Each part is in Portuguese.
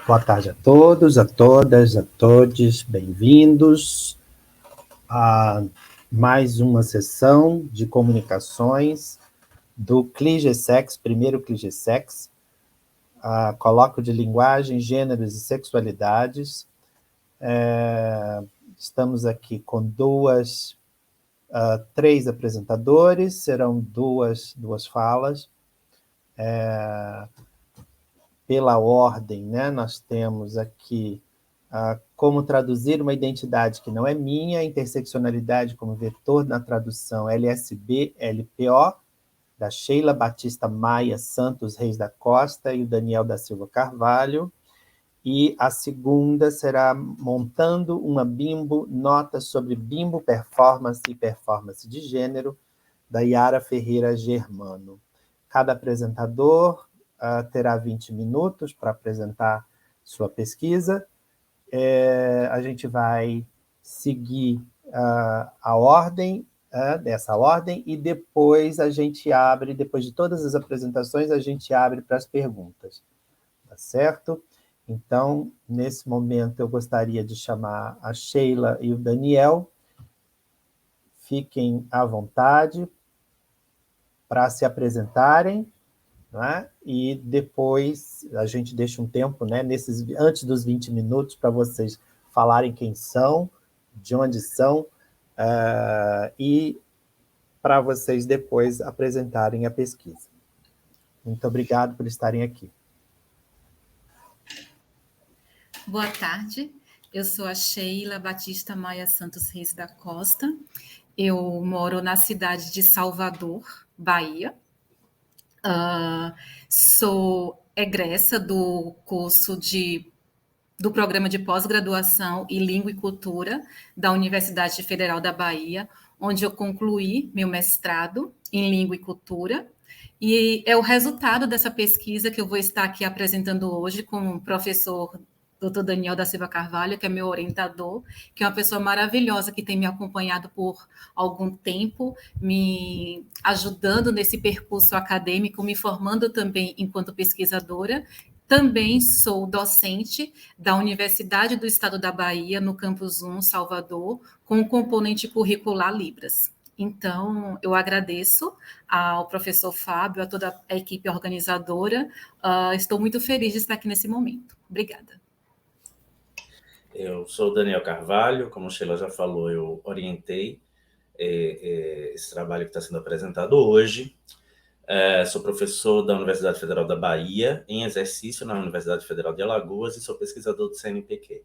Boa tarde a todos, a todas, a todos, bem-vindos a mais uma sessão de comunicações do CLIGESEX, primeiro CLIGESEX, colóquio de linguagem, gêneros e sexualidades. Estamos aqui com três apresentadores, serão duas falas. Pela ordem, né, nós temos aqui como traduzir uma identidade que não é minha, interseccionalidade como vetor na tradução LSB-LPO, da Sheila Batista Maia Santos Reis da Costa e o Daniel da Silva Carvalho, e a segunda será montando uma bimbo, notas sobre bimbo performance e performance de gênero, da Yara Ferreira Germano. Cada apresentador terá 20 minutos para apresentar sua pesquisa. A gente vai seguir a ordem, dessa ordem, e depois a gente abre, depois de todas as apresentações, a gente abre para as perguntas. Tá certo? Então, nesse momento, eu gostaria de chamar a Sheila e o Daniel. Fiquem à vontade para se apresentarem. Né? E depois a gente deixa um tempo, né, antes dos 20 minutos, para vocês falarem quem são, de onde são, e para vocês depois apresentarem a pesquisa. Muito obrigado por estarem aqui. Boa tarde, eu sou a Sheila Batista Maia Santos Reis da Costa, eu moro na cidade de Salvador, Bahia. Sou egressa do curso do programa de pós-graduação em Língua e Cultura da Universidade Federal da Bahia, onde eu concluí meu mestrado em Língua e Cultura, e é o resultado dessa pesquisa que eu vou estar aqui apresentando hoje com o professor Dr. Daniel da Silva Carvalho, que é meu orientador, que é uma pessoa maravilhosa que tem me acompanhado por algum tempo, me ajudando nesse percurso acadêmico, me formando também enquanto pesquisadora. Também sou docente da Universidade do Estado da Bahia, no Campus 1, Salvador, com o componente curricular Libras. Então, eu agradeço ao professor Fábio, a toda a equipe organizadora. Estou muito feliz de estar aqui nesse momento. Obrigada. Eu sou o Daniel Carvalho, como a Sheila já falou, eu orientei esse trabalho que está sendo apresentado hoje. Sou professor da Universidade Federal da Bahia, em exercício na Universidade Federal de Alagoas, e sou pesquisador do CNPq.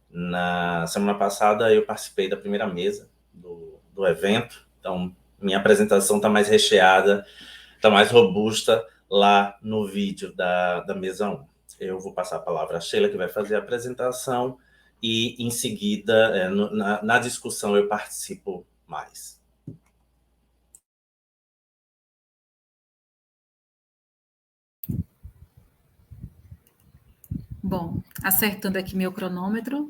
Na semana passada, eu participei da primeira mesa do evento, então minha apresentação está mais recheada, está mais robusta lá no vídeo da mesa 1. Eu vou passar a palavra à Sheila, que vai fazer a apresentação, e, em seguida, na discussão, eu participo mais. Bom, acertando aqui meu cronômetro,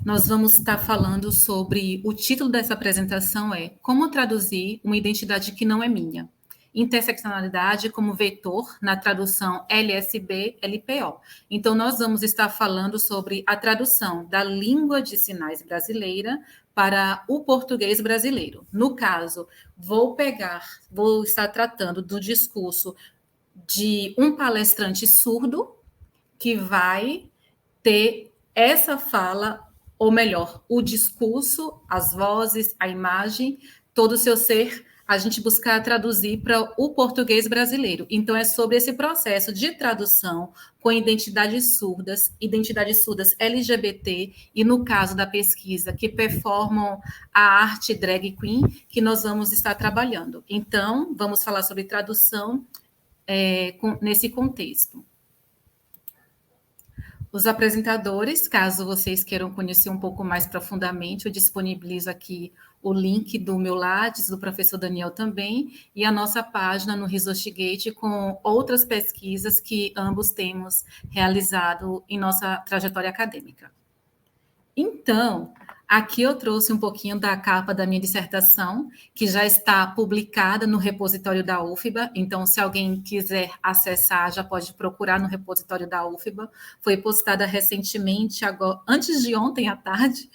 nós vamos estar falando sobre... O título dessa apresentação é Como traduzir uma identidade que não é minha. interseccionalidade como vetor, na tradução LSB-LPO. Então, nós vamos estar falando sobre a tradução da língua de sinais brasileira para o português brasileiro. No caso, vou estar tratando do discurso de um palestrante surdo que vai ter essa fala, ou melhor, o discurso, as vozes, a imagem, todo o seu ser, a gente buscar traduzir para o português brasileiro. Então, é sobre esse processo de tradução com identidades surdas LGBT, e no caso da pesquisa, que performam a arte drag queen, que nós vamos estar trabalhando. Então, vamos falar sobre tradução nesse contexto. Os apresentadores, caso vocês queiram conhecer um pouco mais profundamente, eu disponibilizo aqui o link do meu Lattes, do professor Daniel também, e a nossa página no ResearchGate com outras pesquisas que ambos temos realizado em nossa trajetória acadêmica. Então, aqui eu trouxe um pouquinho da capa da minha dissertação, que já está publicada no repositório da UFBA. Então, se alguém quiser acessar, já pode procurar no repositório da UFBA. Foi postada recentemente, agora, antes de ontem à tarde.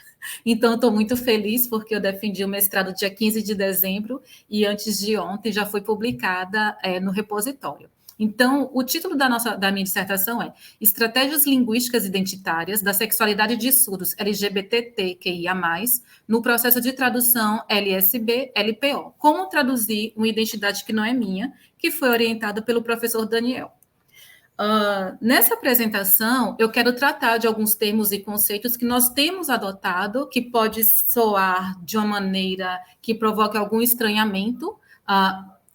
Então, estou muito feliz, porque eu defendi o mestrado dia 15 de dezembro, e antes de ontem já foi publicada no repositório. Então, o título da minha dissertação é Estratégias Linguísticas Identitárias da Sexualidade de Surdos LGBTQIA+, no processo de tradução LSB-LPO. Como traduzir uma identidade que não é minha, que foi orientada pelo professor Daniel. Nessa apresentação, eu quero tratar de alguns termos e conceitos que nós temos adotado, que pode soar de uma maneira que provoque algum estranhamento,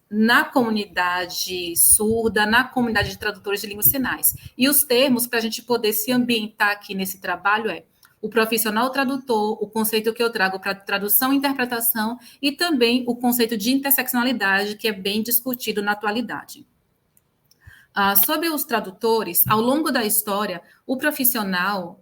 na comunidade surda, na comunidade de tradutores de línguas sinais. E os termos, para a gente poder se ambientar aqui nesse trabalho, o profissional tradutor, o conceito que eu trago para tradução e interpretação, e também o conceito de interseccionalidade, que é bem discutido na atualidade. Sobre os tradutores, ao longo da história, o profissional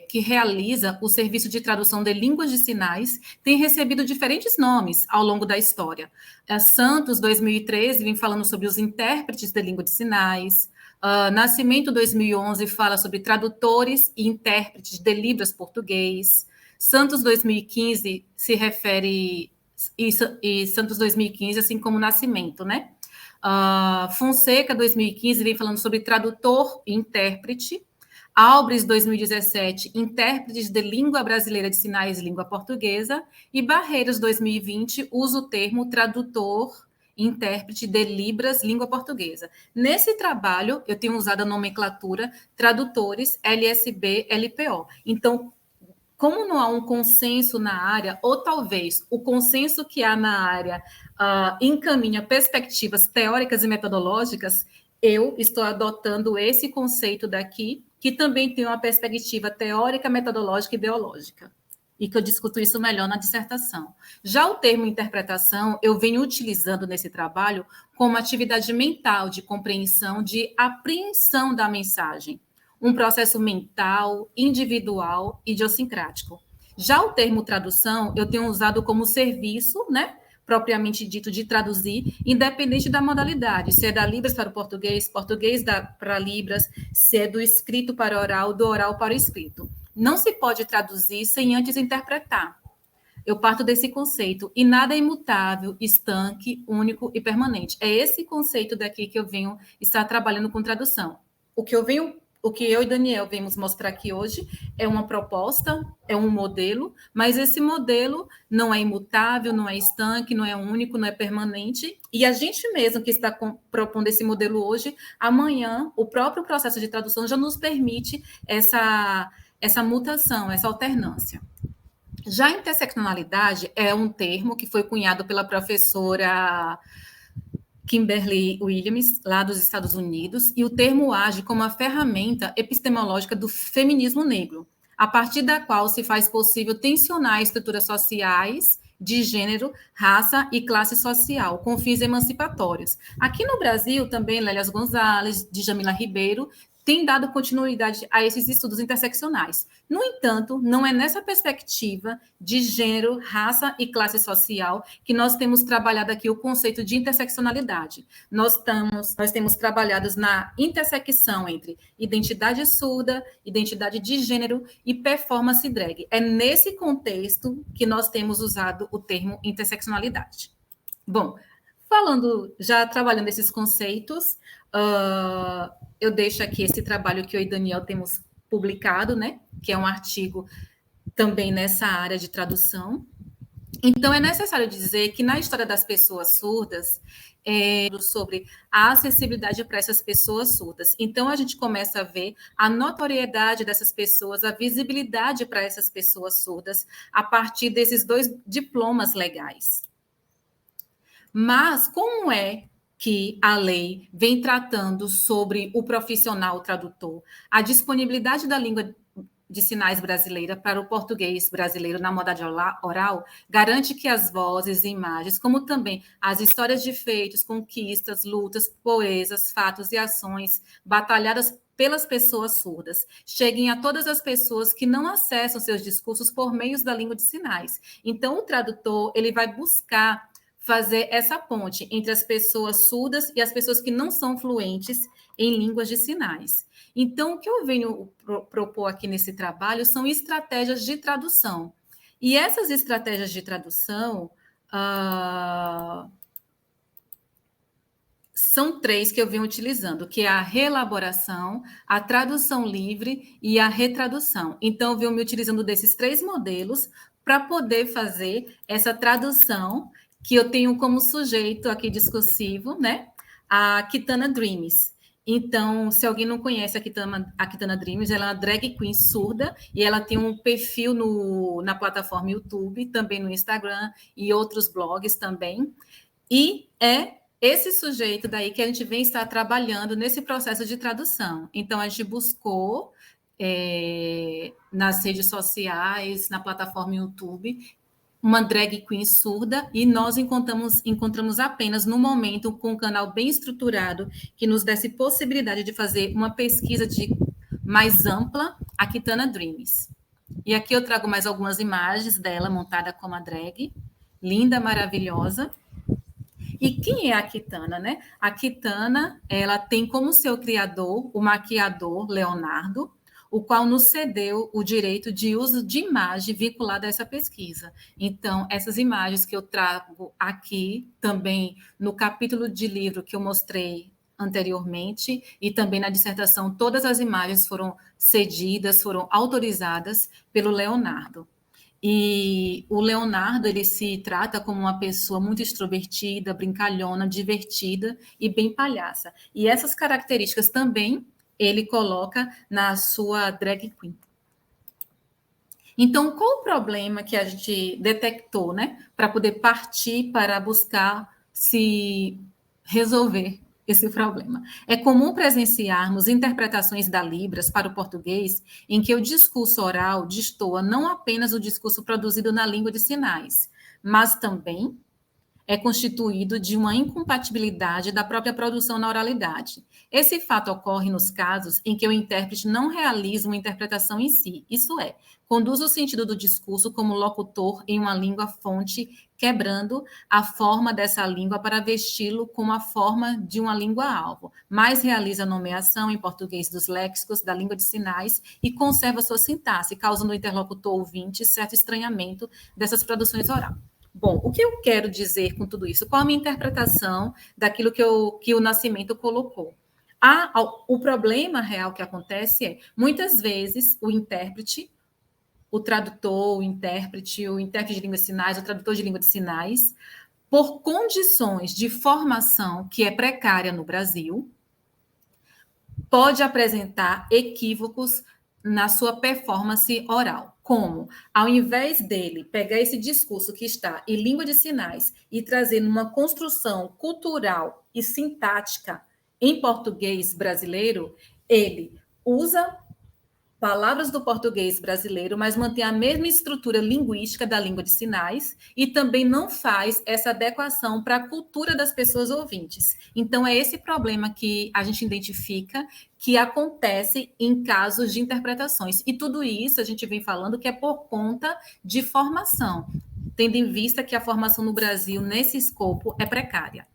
que realiza o serviço de tradução de línguas de sinais tem recebido diferentes nomes ao longo da história. Santos, 2013, vem falando sobre os intérpretes de língua de sinais. Nascimento, 2011, fala sobre tradutores e intérpretes de Libras português. Santos, 2015, se refere... E Santos, 2015, assim como Nascimento, né? Fonseca, 2015, vem falando sobre tradutor e intérprete. Albres, 2017, intérpretes de língua brasileira de sinais e língua portuguesa, e Barreiros, 2020, usa o termo tradutor e intérprete de Libras, língua portuguesa. Nesse trabalho, eu tenho usado a nomenclatura tradutores LSB-LPO. Então, como não há um consenso na área, ou talvez o consenso que há na área encaminha perspectivas teóricas e metodológicas, eu estou adotando esse conceito daqui, que também tem uma perspectiva teórica, metodológica e ideológica, e que eu discuto isso melhor na dissertação. Já o termo interpretação, eu venho utilizando nesse trabalho como atividade mental de compreensão, de apreensão da mensagem, um processo mental, individual e idiosincrático. Já o termo tradução, eu tenho usado como serviço, né, propriamente dito, de traduzir, independente da modalidade, se é da Libras para o português, para Libras, se é do escrito para oral, do oral para o escrito. Não se pode traduzir sem antes interpretar. Eu parto desse conceito, e nada é imutável, estanque, único e permanente. É esse conceito daqui que eu venho estar trabalhando com tradução. O que eu e Daniel vimos mostrar aqui hoje é uma proposta, é um modelo, mas esse modelo não é imutável, não é estanque, não é único, não é permanente, e a gente mesmo que está propondo esse modelo hoje, amanhã o próprio processo de tradução já nos permite essa mutação, essa alternância. Já a interseccionalidade é um termo que foi cunhado pela professora Kimberly Williams, lá dos Estados Unidos, e o termo age como a ferramenta epistemológica do feminismo negro, a partir da qual se faz possível tensionar estruturas sociais de gênero, raça e classe social, com fins emancipatórios. Aqui no Brasil, também, Lélias Gonzalez, Djamila Ribeiro, tem dado continuidade a esses estudos interseccionais. No entanto, não é nessa perspectiva de gênero, raça e classe social que nós temos trabalhado aqui o conceito de interseccionalidade. Nós temos trabalhado na intersecção entre identidade surda, identidade de gênero e performance drag. É nesse contexto que nós temos usado o termo interseccionalidade. Bom, já trabalhando esses conceitos, eu deixo aqui esse trabalho que eu e Daniel temos publicado, né? Que é um artigo também nessa área de tradução. Então, é necessário dizer que na história das pessoas surdas, sobre a acessibilidade para essas pessoas surdas. Então, a gente começa a ver a notoriedade dessas pessoas, a visibilidade para essas pessoas surdas, a partir desses 2 diplomas legais. Mas como é que a lei vem tratando sobre o profissional tradutor? A disponibilidade da língua de sinais brasileira para o português brasileiro na modalidade oral garante que as vozes e imagens, como também as histórias de feitos, conquistas, lutas, proezas, fatos e ações batalhadas pelas pessoas surdas, cheguem a todas as pessoas que não acessam seus discursos por meio da língua de sinais. Então, o tradutor ele vai buscar fazer essa ponte entre as pessoas surdas e as pessoas que não são fluentes em línguas de sinais. Então, o que eu venho propor aqui nesse trabalho são estratégias de tradução. E essas estratégias de tradução são 3 que eu venho utilizando, que é a reelaboração, a tradução livre e a retradução. Então, eu venho me utilizando desses 3 modelos para poder fazer essa tradução que eu tenho como sujeito aqui discursivo, né? A Kitana Dreams. Então, se alguém não conhece a Kitana Dreams, ela é uma drag queen surda e ela tem um perfil na plataforma YouTube, também no Instagram e outros blogs também. E é esse sujeito daí que a gente vem estar trabalhando nesse processo de tradução. Então, a gente buscou nas redes sociais, na plataforma YouTube, uma drag queen surda, e nós encontramos apenas no momento com um canal bem estruturado que nos desse possibilidade de fazer uma pesquisa mais ampla, a Kitana Dreams. E aqui eu trago mais algumas imagens dela montada como a drag, linda, maravilhosa. E quem é a Kitana, né? A Kitana, ela tem como seu criador o maquiador Leonardo, o qual nos cedeu o direito de uso de imagem vinculada a essa pesquisa. Então, essas imagens que eu trago aqui, também no capítulo de livro que eu mostrei anteriormente, e também na dissertação, todas as imagens foram cedidas, foram autorizadas pelo Leonardo. E o Leonardo, ele se trata como uma pessoa muito extrovertida, brincalhona, divertida e bem palhaça. E essas características também ele coloca na sua drag queen. Então, qual o problema que a gente detectou, né, para poder partir para buscar se resolver esse problema? É comum presenciarmos interpretações da Libras para o português em que o discurso oral destoa não apenas o discurso produzido na língua de sinais, mas também é constituído de uma incompatibilidade da própria produção na oralidade. Esse fato ocorre nos casos em que o intérprete não realiza uma interpretação em si, isso é, conduz o sentido do discurso como locutor em uma língua-fonte, quebrando a forma dessa língua para vesti-lo como a forma de uma língua-alvo, mas realiza a nomeação em português dos léxicos da língua de sinais e conserva sua sintaxe, causando ao interlocutor ouvinte certo estranhamento dessas produções orais. Bom, o que eu quero dizer com tudo isso? Qual a minha interpretação daquilo que o Nascimento colocou? O problema real que acontece é, muitas vezes, o intérprete, o tradutor, o intérprete de língua de sinais, o tradutor de língua de sinais, por condições de formação que é precária no Brasil, pode apresentar equívocos na sua performance oral. Como, ao invés dele pegar esse discurso que está em língua de sinais e trazer numa construção cultural e sintática em português brasileiro, ele usa palavras do português brasileiro, mas mantém a mesma estrutura linguística da língua de sinais e também não faz essa adequação para a cultura das pessoas ouvintes. Então, é esse problema que a gente identifica que acontece em casos de interpretações. E tudo isso a gente vem falando que é por conta de formação, tendo em vista que a formação no Brasil, nesse escopo, é precária.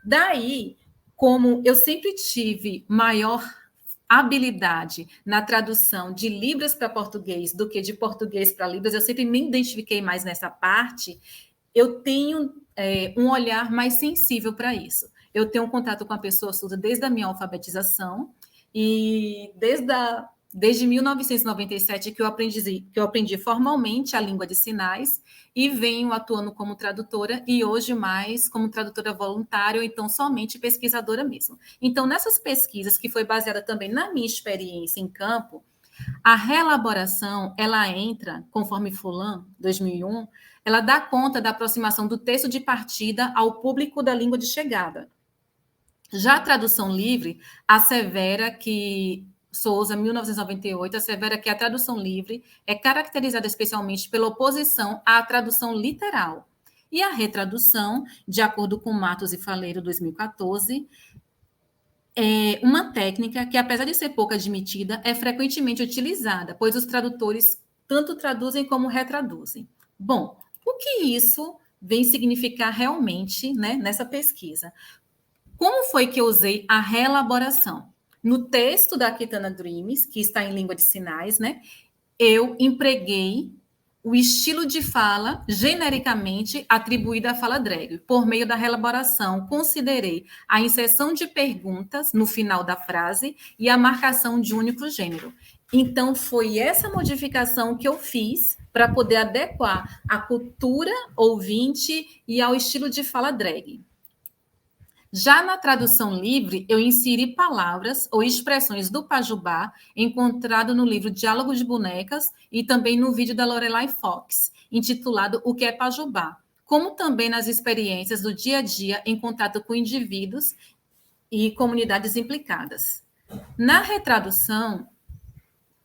Daí, como eu sempre tive maior habilidade na tradução de Libras para português do que de português para Libras, eu sempre me identifiquei mais nessa parte, eu tenho um olhar mais sensível para isso. Eu tenho um contato com a pessoa surda desde a minha alfabetização e desde 1997 que eu aprendi formalmente a língua de sinais e venho atuando como tradutora e hoje mais como tradutora voluntária ou então somente pesquisadora mesmo. Então, nessas pesquisas, que foi baseada também na minha experiência em campo, a reelaboração, ela entra, conforme Fulan, 2001, ela dá conta da aproximação do texto de partida ao público da língua de chegada. Já a tradução livre assevera que Souza, 1998, assevera que a tradução livre é caracterizada especialmente pela oposição à tradução literal. E a retradução, de acordo com Matos e Faleiro, 2014, é uma técnica que, apesar de ser pouco admitida, é frequentemente utilizada, pois os tradutores tanto traduzem como retraduzem. Bom, o que isso vem significar realmente, né, nessa pesquisa? Como foi que eu usei a reelaboração? No texto da Kitana Dreams, que está em língua de sinais, né, eu empreguei o estilo de fala genericamente atribuído à fala drag. Por meio da reelaboração, considerei a inserção de perguntas no final da frase e a marcação de único gênero. Então, foi essa modificação que eu fiz para poder adequar a cultura ouvinte e ao estilo de fala drag. Já na tradução livre, eu inseri palavras ou expressões do Pajubá encontrado no livro Diálogo de Bonecas e também no vídeo da Lorelai Fox, intitulado O que é Pajubá, como também nas experiências do dia a dia em contato com indivíduos e comunidades implicadas. Na retradução,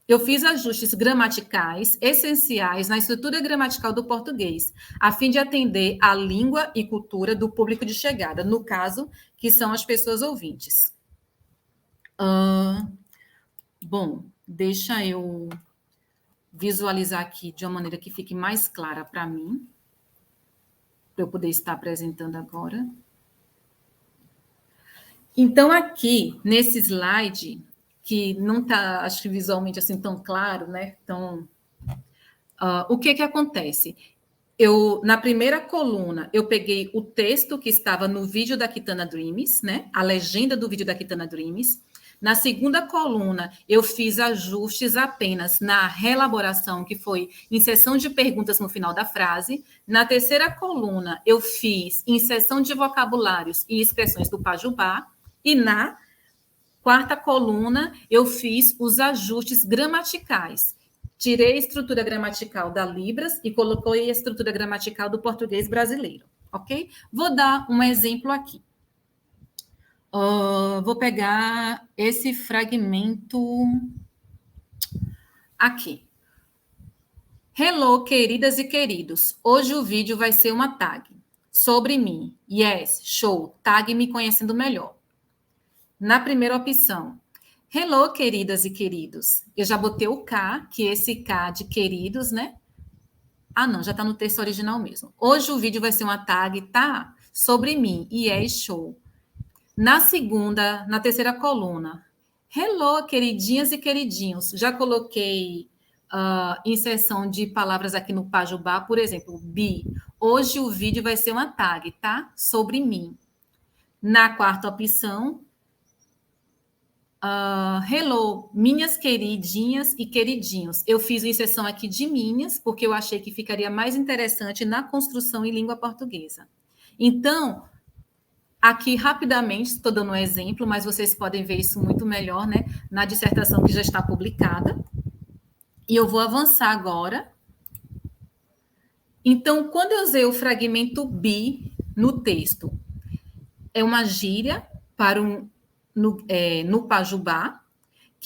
eu fiz ajustes gramaticais essenciais na estrutura gramatical do português, a fim de atender à língua e cultura do público de chegada, no caso, que são as pessoas ouvintes. Bom, deixa eu visualizar aqui de uma maneira que fique mais clara para mim, para eu poder estar apresentando agora. Então, aqui, nesse slide, que não está, acho que visualmente assim tão claro, né? Então, o que acontece? Na primeira coluna, eu peguei o texto que estava no vídeo da Kitana Dreams, né? A legenda do vídeo da Kitana Dreams. Na segunda coluna, eu fiz ajustes apenas na reelaboração, que foi inserção de perguntas no final da frase. Na terceira coluna, eu fiz inserção de vocabulários e expressões do Pajubá. E na quarta coluna, eu fiz os ajustes gramaticais. Tirei a estrutura gramatical da Libras e coloquei a estrutura gramatical do português brasileiro, ok? Vou dar um exemplo aqui. Vou pegar esse fragmento aqui. Hello, queridas e queridos. Hoje o vídeo vai ser uma tag sobre mim. Yes, show. Tag me conhecendo melhor. Na primeira opção, hello, queridas e queridos. Eu já botei o K, que esse K de queridos, né? Não, já está no texto original mesmo. Hoje o vídeo vai ser uma tag, tá? Sobre mim, e é show. Na terceira coluna, hello, queridinhas e queridinhos. Já coloquei inserção de palavras aqui no Pajubá, por exemplo, bi. Hoje o vídeo vai ser uma tag, tá? Sobre mim. Na quarta opção, hello, minhas queridinhas e queridinhos. Eu fiz a inserção aqui de minhas, porque eu achei que ficaria mais interessante na construção em língua portuguesa. Então, aqui rapidamente, estou dando um exemplo, mas vocês podem ver isso muito melhor, né? Na dissertação que já está publicada. E eu vou avançar agora. Então, quando eu usei o fragmento bi no texto, é uma gíria para no Pajubá,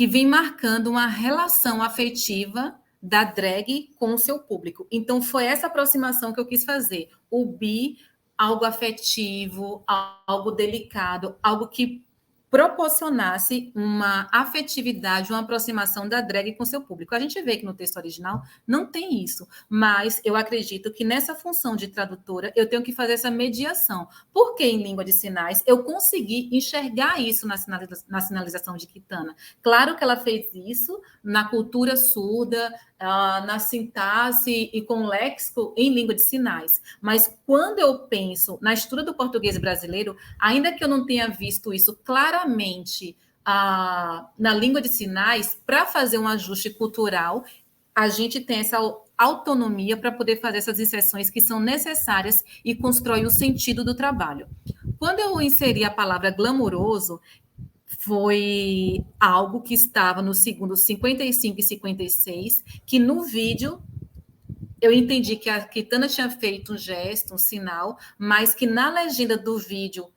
que vem marcando uma relação afetiva da drag com o seu público. Então, foi essa aproximação que eu quis fazer. O bi, algo afetivo, algo delicado, algo que proporcionasse uma afetividade, uma aproximação da drag com seu público. A gente vê que no texto original não tem isso, mas eu acredito que nessa função de tradutora eu tenho que fazer essa mediação, porque em língua de sinais eu consegui enxergar isso na sinalização de Kitana. Claro que ela fez isso na cultura surda, na sintaxe e com léxico em língua de sinais, mas quando eu penso na estrutura do português brasileiro, ainda que eu não tenha visto isso claramente na língua de sinais, para fazer um ajuste cultural, a gente tem essa autonomia para poder fazer essas inserções que são necessárias e constrói o sentido do trabalho. Quando eu inseri a palavra glamouroso, foi algo que estava no segundo 55 e 56, que no vídeo eu entendi que a Kitana tinha feito um gesto, um sinal, mas que na legenda do vídeo,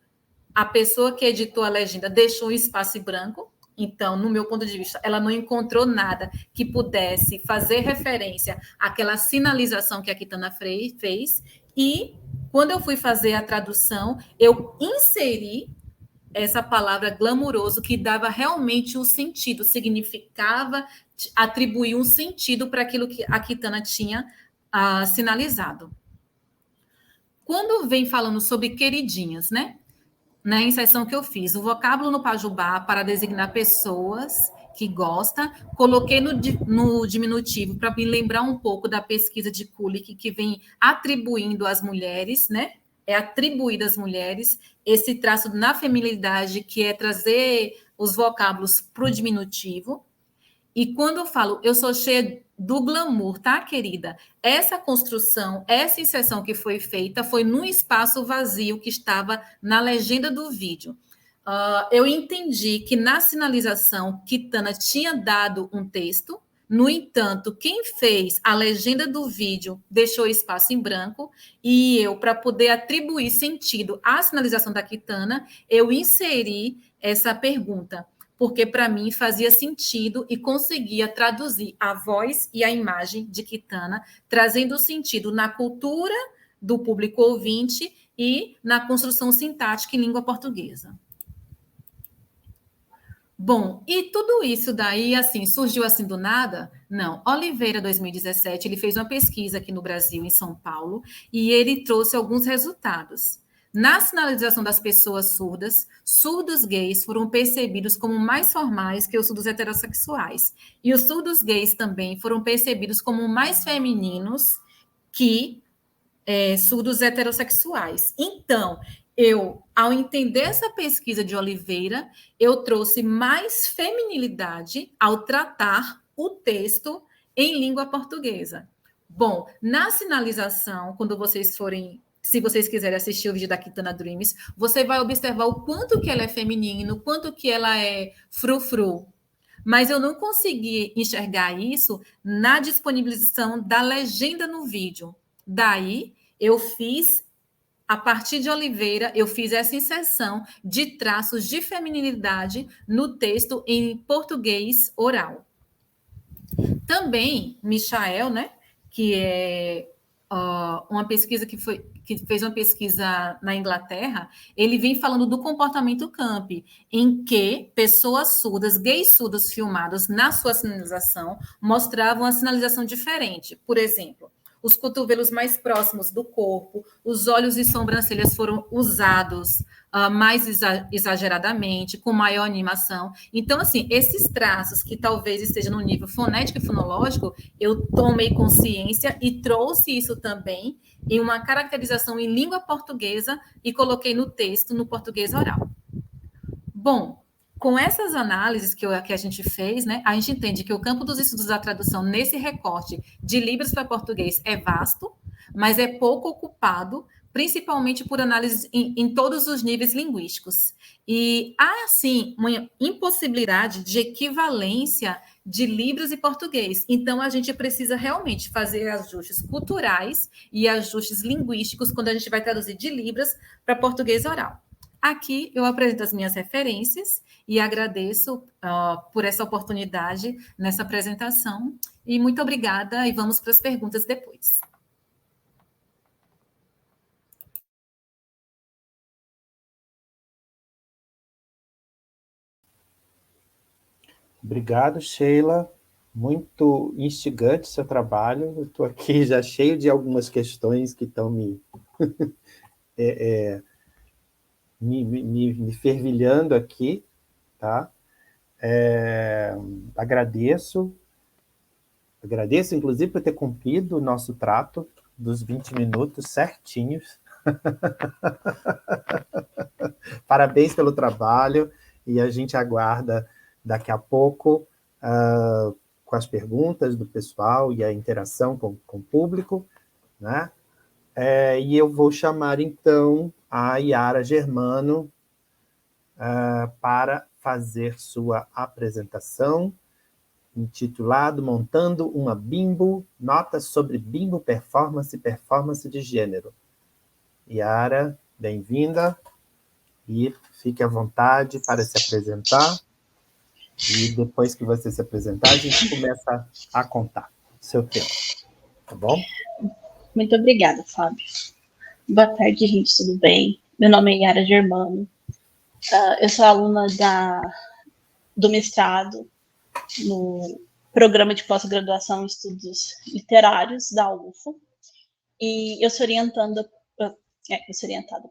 a pessoa que editou a legenda deixou um espaço em branco. Então, no meu ponto de vista, ela não encontrou nada que pudesse fazer referência àquela sinalização que a Kitana fez. E, quando eu fui fazer a tradução, eu inseri essa palavra glamouroso, que dava realmente um sentido, significava, atribuir um sentido para aquilo que a Kitana tinha sinalizado. Quando vem falando sobre queridinhas, né? Na inserção que eu fiz, o vocábulo no pajubá para designar pessoas que gostam, coloquei no diminutivo para me lembrar um pouco da pesquisa de Kulik, que vem atribuindo às mulheres, né? É atribuído às mulheres esse traço na feminilidade, que é trazer os vocábulos para o diminutivo. E quando eu falo, eu sou cheia do glamour, tá, querida? Essa construção, essa inserção que foi feita foi num espaço vazio que estava na legenda do vídeo. Eu entendi que na sinalização, Kitana tinha dado um texto. No entanto, quem fez a legenda do vídeo deixou espaço em branco, e eu, para poder atribuir sentido à sinalização da Kitana, eu inseri essa pergunta, porque para mim fazia sentido e conseguia traduzir a voz e a imagem de Kitana, trazendo sentido na cultura do público ouvinte e na construção sintática em língua portuguesa. Bom, e tudo isso daí, assim, surgiu assim do nada? Não. Oliveira, 2017, ele fez uma pesquisa aqui no Brasil, em São Paulo, e ele trouxe alguns resultados. Na sinalização das pessoas surdas, surdos gays foram percebidos como mais formais que os surdos heterossexuais. E os surdos gays também foram percebidos como mais femininos que surdos heterossexuais. Então, ao entender essa pesquisa de Oliveira, eu trouxe mais feminilidade ao tratar o texto em língua portuguesa. Bom, na sinalização, quando vocês forem, se vocês quiserem assistir o vídeo da Kitana Dreams, você vai observar o quanto que ela é feminino, quanto que ela é frufru. Mas eu não consegui enxergar isso na disponibilização da legenda no vídeo. Daí, eu fiz, a partir de Oliveira, eu fiz essa inserção de traços de feminilidade no texto em português oral. Também, Michael, né, que é uma pesquisa que fez uma pesquisa na Inglaterra, ele vem falando do comportamento camp, em que pessoas surdas, gays surdos filmados na sua sinalização, mostravam uma sinalização diferente. Por exemplo, os cotovelos mais próximos do corpo, os olhos e sobrancelhas foram usados mais exageradamente, com maior animação. Então, assim, esses traços que talvez estejam no nível fonético e fonológico, eu tomei consciência e trouxe isso também em uma caracterização em língua portuguesa e coloquei no texto, no português oral. Bom, com essas análises que a gente fez, né, a gente entende que o campo dos estudos da tradução nesse recorte de Libras para português é vasto, mas é pouco ocupado, principalmente por análise em todos os níveis linguísticos. E há, assim, uma impossibilidade de equivalência de Libras e português. Então, a gente precisa realmente fazer ajustes culturais e ajustes linguísticos quando a gente vai traduzir de Libras para português oral. Aqui eu apresento as minhas referências e agradeço por essa oportunidade nessa apresentação. E muito obrigada, e vamos para as perguntas depois. Obrigado, Sheila. Muito instigante seu trabalho. Eu estou aqui já cheio de algumas questões que estão me fervilhando aqui, tá? Agradeço, inclusive, por ter cumprido o nosso trato dos 20 minutos certinhos. Parabéns pelo trabalho, e a gente aguarda daqui a pouco com as perguntas do pessoal e a interação com o público, né? E eu vou chamar, então, a Yara Germano para fazer sua apresentação, intitulado Montando uma Bimbo, Notas sobre Bimbo Performance e Performance de Gênero. Yara, bem-vinda, e fique à vontade para se apresentar, e depois que você se apresentar, a gente começa a contar o seu tempo, tá bom? Muito obrigada, Fábio. Boa tarde, gente, tudo bem? Meu nome é Yara Germano. Eu sou aluna do mestrado no programa de pós-graduação em estudos literários da UFO, e eu sou orientada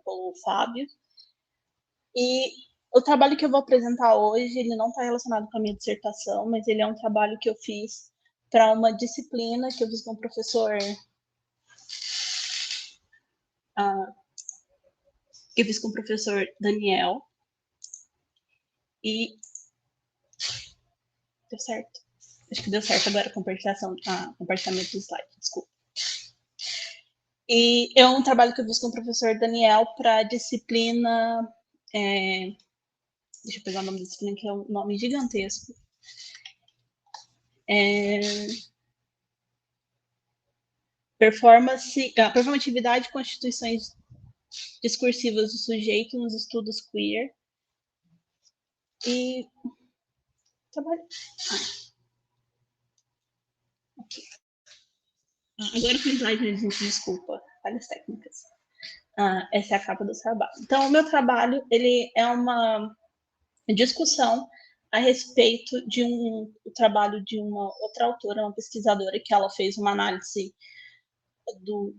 pelo Fábio. E o trabalho que eu vou apresentar hoje, ele não está relacionado com a minha dissertação, mas ele é um trabalho que eu fiz para uma disciplina que eu fiz com o professor Daniel. E deu certo? Acho que deu certo agora a compartilhamento do slide, desculpa. E é um trabalho que eu fiz com o professor Daniel para a disciplina... deixa eu pegar o nome da disciplina, que é um nome gigantesco. Performatividade e constituições discursivas do sujeito nos estudos queer. E trabalho... Okay. Agora com o slide, gente, desculpa, falhas técnicas. Essa é a capa do trabalho. Então, o meu trabalho, ele é uma discussão a respeito de o trabalho de uma outra autora, uma pesquisadora, que ela fez uma análise do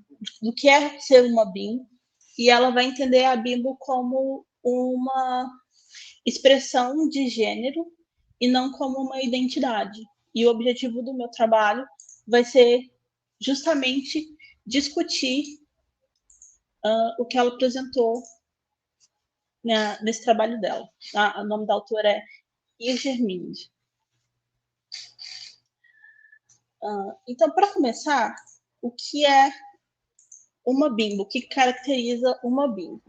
que é ser uma BIM, e ela vai entender a bimbo como uma expressão de gênero e não como uma identidade. E o objetivo do meu trabalho vai ser justamente discutir o que ela apresentou nesse trabalho dela. O nome da autora é Irgerminde. Então, para começar, o que é uma bimbo? O que caracteriza uma bimbo?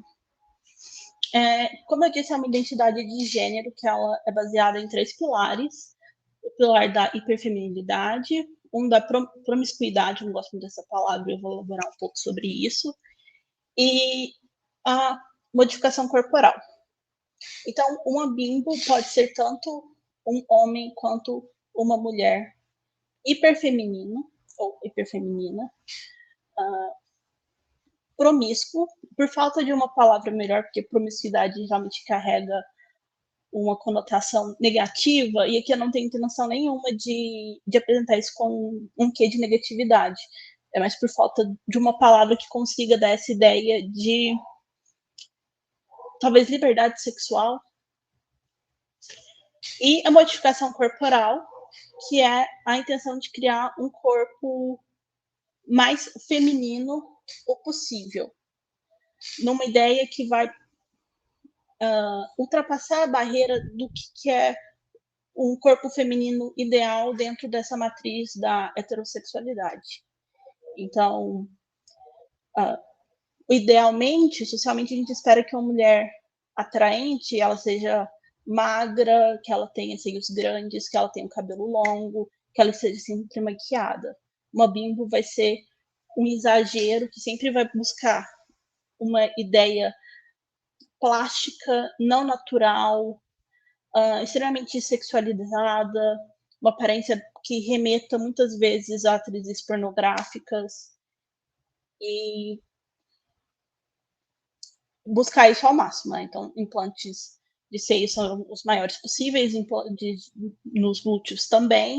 Como eu disse, é uma identidade de gênero que ela é baseada em 3 pilares. O pilar da hiperfeminilidade, da promiscuidade, não gosto muito dessa palavra, eu vou elaborar um pouco sobre isso, e a modificação corporal. Então, uma bimbo pode ser tanto um homem quanto uma mulher hiperfeminino ou hiperfeminina, promíscuo, por falta de uma palavra melhor, porque promiscuidade geralmente carrega uma conotação negativa, e aqui eu não tenho intenção nenhuma de apresentar isso com um quê de negatividade. É mais por falta de uma palavra que consiga dar essa ideia de talvez liberdade sexual. E a modificação corporal, que é a intenção de criar um corpo mais feminino o possível, numa ideia que vai ultrapassar a barreira do que é um corpo feminino ideal dentro dessa matriz da heterossexualidade. Então, idealmente, socialmente, a gente espera que uma mulher atraente, ela seja magra, que ela tenha seios grandes, que ela tenha um cabelo longo, que ela seja sempre maquiada. Uma bimbo vai ser um exagero que sempre vai buscar uma ideia plástica, não natural, extremamente sexualizada, uma aparência que remeta muitas vezes a atrizes pornográficas, e buscar isso ao máximo, né? Então, implantes de seio são os maiores possíveis, nos glúteos também.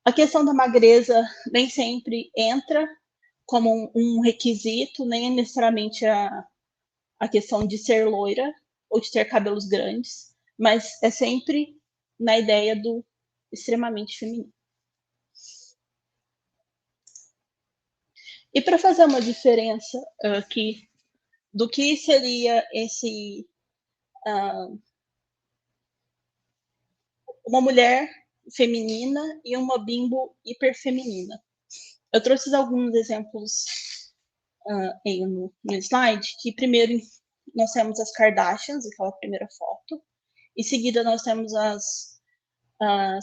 A questão da magreza nem sempre entra como um requisito, nem necessariamente a questão de ser loira ou de ter cabelos grandes, mas é sempre na ideia do extremamente feminino. E para fazer uma diferença aqui do que seria esse uma mulher feminina e uma bimbo hiperfeminina. Eu trouxe alguns exemplos aí no slide, que primeiro nós temos as Kardashians, aquela primeira foto, em seguida nós temos as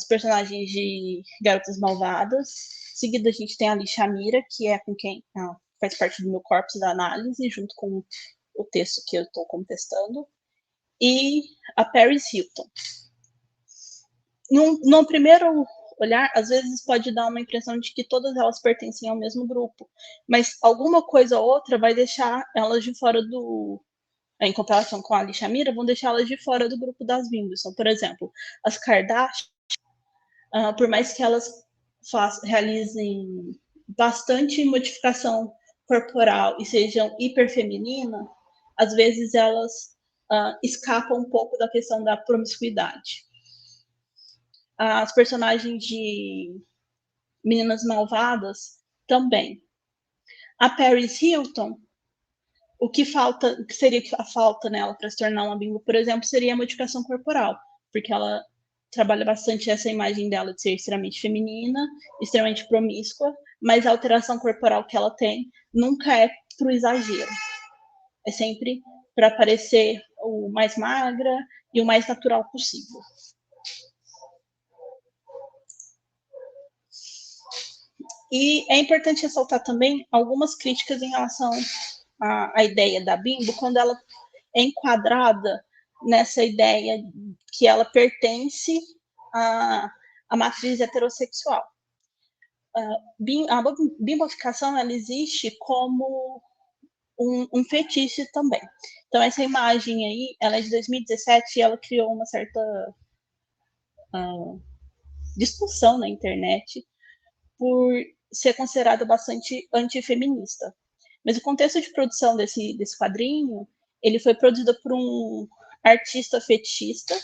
personagens de Garotas Malvadas, em seguida a gente tem a Alicia Mira, que é com quem faz parte do meu corpus da análise, junto com o texto que eu estou contestando, e a Paris Hilton. Num primeiro olhar, às vezes pode dar uma impressão de que todas elas pertencem ao mesmo grupo, mas alguma coisa ou outra vai deixar elas de fora em comparação com a Alicia Mira, vão deixar elas de fora do grupo das bimbos. Então, por exemplo, as Kardashian, por mais que elas realizem bastante modificação corporal e sejam hiperfemininas, às vezes elas escapam um pouco da questão da promiscuidade. As personagens de Meninas Malvadas também. A Paris Hilton, o que seria a falta nela para se tornar uma bimbo, por exemplo, seria a modificação corporal, porque ela trabalha bastante essa imagem dela de ser extremamente feminina, extremamente promíscua, mas a alteração corporal que ela tem nunca é pro exagero. É sempre para parecer o mais magra e o mais natural possível. E é importante ressaltar também algumas críticas em relação à ideia da bimbo, quando ela é enquadrada nessa ideia que ela pertence à matriz heterossexual. A bimboficação ela existe como um fetiche também. Então, essa imagem aí, ela é de 2017 e ela criou uma certa discussão na internet por ser considerada bastante antifeminista. Mas o contexto de produção desse quadrinho, ele foi produzido por um artista fetichista,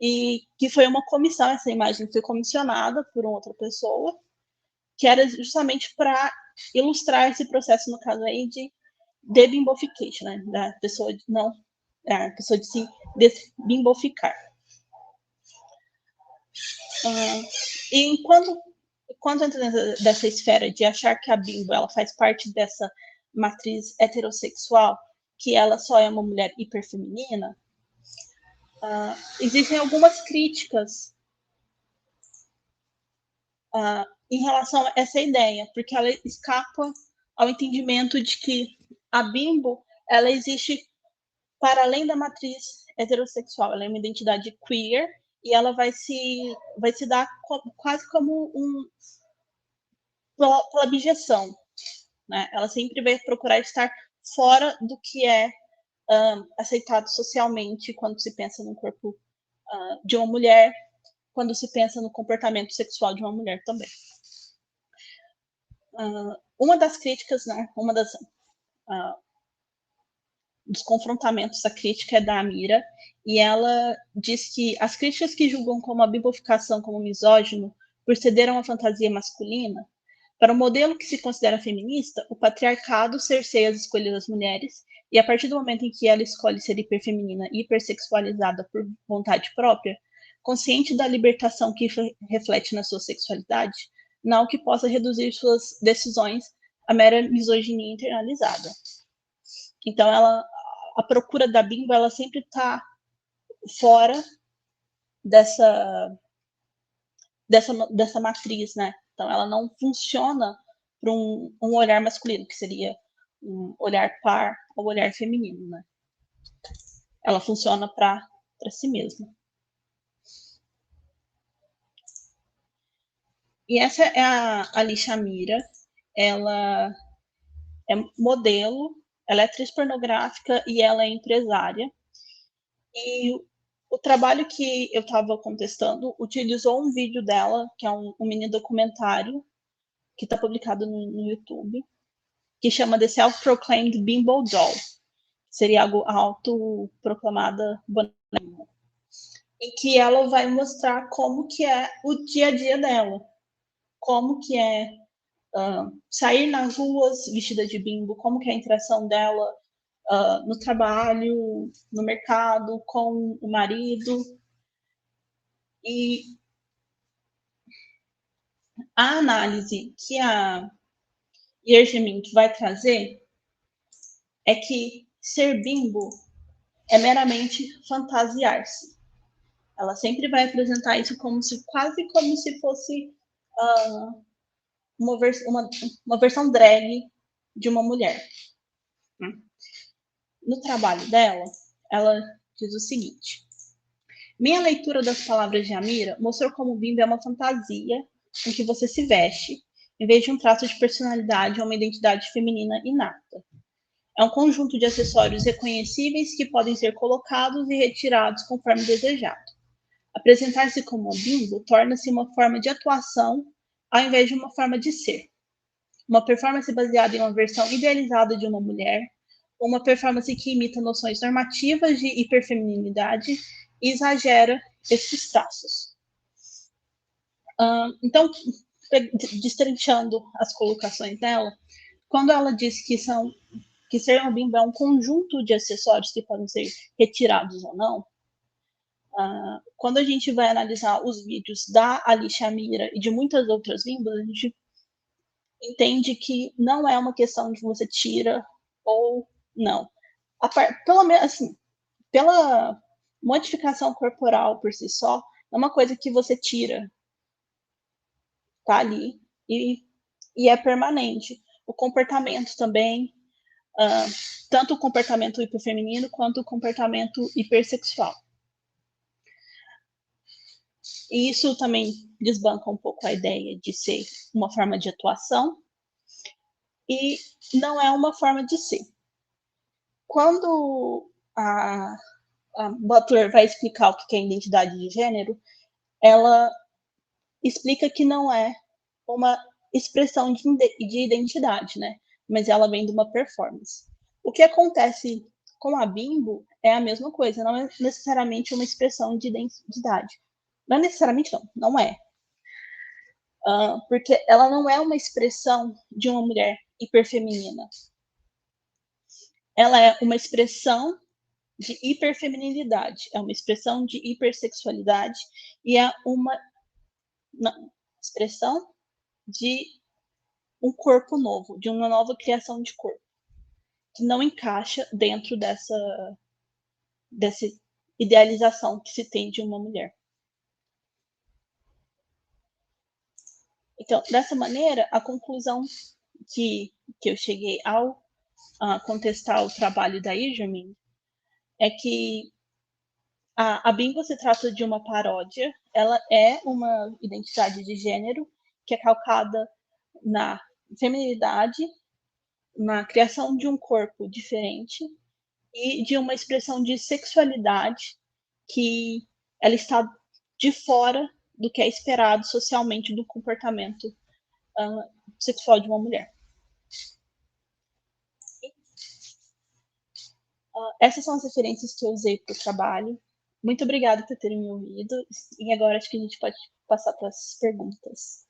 e que foi uma comissão, essa imagem foi comissionada por outra pessoa, que era justamente para ilustrar esse processo, no caso aí, de debimbofication, né? Da pessoa de não, a pessoa de se desbimboficar. E quando entra dessa esfera de achar que a bimbo ela faz parte dessa matriz heterossexual, que ela só é uma mulher hiperfeminina, existem algumas críticas em relação a essa ideia, porque ela escapa ao entendimento de que a bimbo ela existe para além da matriz heterossexual, ela é uma identidade queer e ela vai se dar quase como pela abjeção, né? Ela sempre vai procurar estar fora do que é aceitado socialmente quando se pensa no corpo de uma mulher, quando se pensa no comportamento sexual de uma mulher também. Uma das críticas, né, dos confrontamentos da crítica é da Amira, e ela diz que as críticas que julgam como a bimboficação como misógino por ceder a uma fantasia masculina, para o modelo que se considera feminista, o patriarcado cerceia as escolhas das mulheres, e a partir do momento em que ela escolhe ser hiperfeminina e hipersexualizada por vontade própria, consciente da libertação que reflete na sua sexualidade, não que possa reduzir suas decisões a mera misoginia internalizada. Então, a procura da bimbo, ela sempre está fora dessa matriz, né? Então, ela não funciona para um olhar masculino, que seria um olhar par ou olhar feminino, né? Ela funciona para si mesma. E essa é a Ali Shamira. Ela é modelo, ela é atriz pornográfica e ela é empresária. E o trabalho que eu estava contestando utilizou um vídeo dela, que é um mini documentário, que está publicado no YouTube, que chama The Self-Proclaimed Bimbo Doll. Seria algo autoproclamada boneca. Em que ela vai mostrar como que é o dia a dia dela. Como que é sair nas ruas vestida de bimbo, como que é a interação dela no trabalho, no mercado, com o marido. E a análise que a Yergemint vai trazer é que ser bimbo é meramente fantasiar-se. Ela sempre vai apresentar isso quase como se fosse uma versão drag de uma mulher. No trabalho dela, ela diz o seguinte: minha leitura das palavras de Amira mostrou como o bimbo é uma fantasia em que você se veste, em vez de um traço de personalidade ou uma identidade feminina inata. É um conjunto de acessórios reconhecíveis que podem ser colocados e retirados conforme desejado. Apresentar-se como um bimbo torna-se uma forma de atuação ao invés de uma forma de ser. Uma performance baseada em uma versão idealizada de uma mulher, ou uma performance que imita noções normativas de hiperfeminilidade e exagera esses traços. Então, destrinchando as colocações dela, quando ela diz que ser uma bimbo é um conjunto de acessórios que podem ser retirados ou não, quando a gente vai analisar os vídeos da Ali Shamira e de muitas outras bimbos, a gente entende que não é uma questão de você tira ou não. Pelo menos, assim, pela modificação corporal por si só, é uma coisa que você tira, tá ali, e é permanente. O comportamento também, tanto o comportamento hiperfeminino quanto o comportamento hipersexual. E isso também desbanca um pouco a ideia de ser uma forma de atuação, e não é uma forma de ser. Quando a Butler vai explicar o que é identidade de gênero, ela explica que não é uma expressão de identidade, né? Mas ela vem de uma performance. O que acontece com a bimbo é a mesma coisa, não é necessariamente uma expressão de identidade. Não necessariamente não é. Porque ela não é uma expressão de uma mulher hiperfeminina. Ela é uma expressão de hiperfeminilidade, é uma expressão de hipersexualidade e é uma expressão de um corpo novo, de uma nova criação de corpo, que não encaixa dentro dessa idealização que se tem de uma mulher. Então, dessa maneira, a conclusão que eu cheguei ao contestar o trabalho da Yergemint é que a bimbo se trata de uma paródia, ela é uma identidade de gênero que é calcada na feminilidade, na criação de um corpo diferente e de uma expressão de sexualidade que ela está de fora do que é esperado socialmente do comportamento sexual de uma mulher. Essas são as referências que eu usei para o trabalho. Muito obrigada por terem me ouvido. E agora acho que a gente pode passar para as perguntas.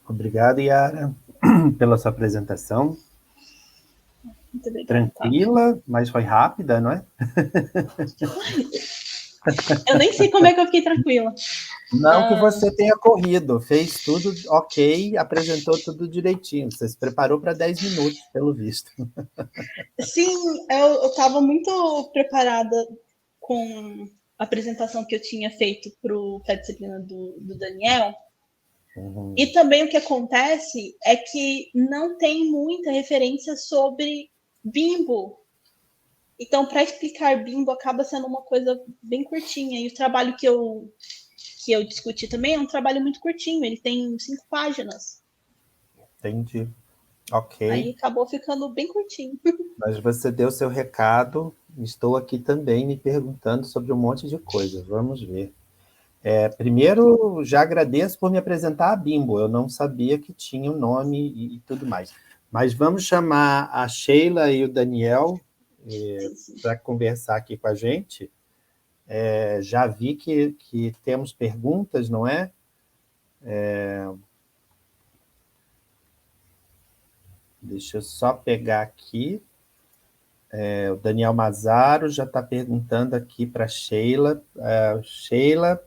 Obrigado, Yara, pela sua apresentação. Muito obrigada. Tranquila, mas foi rápida, não é? Eu nem sei como é que eu fiquei tranquila. Não que você tenha corrido, fez tudo ok, apresentou tudo direitinho. Você se preparou para 10 minutos, pelo visto. Sim, eu estava muito preparada com a apresentação que eu tinha feito para a disciplina do Daniel, Uhum. E também o que acontece é que não tem muita referência sobre bimbo. Então, para explicar bimbo, acaba sendo uma coisa bem curtinha. E o trabalho que eu discuti também é um trabalho muito curtinho, ele tem 5 páginas. Entendi. Ok. Aí acabou ficando bem curtinho. Mas você deu seu recado, estou aqui também me perguntando sobre um monte de coisas. Vamos ver. Primeiro, já agradeço por me apresentar a Bimbo. Eu não sabia que tinha o nome e tudo mais. Mas vamos chamar a Sheila e o Daniel para conversar aqui com a gente. Já vi que temos perguntas, não é? Deixa eu só pegar aqui. O Daniel Mazaro já está perguntando aqui para a Sheila. Sheila,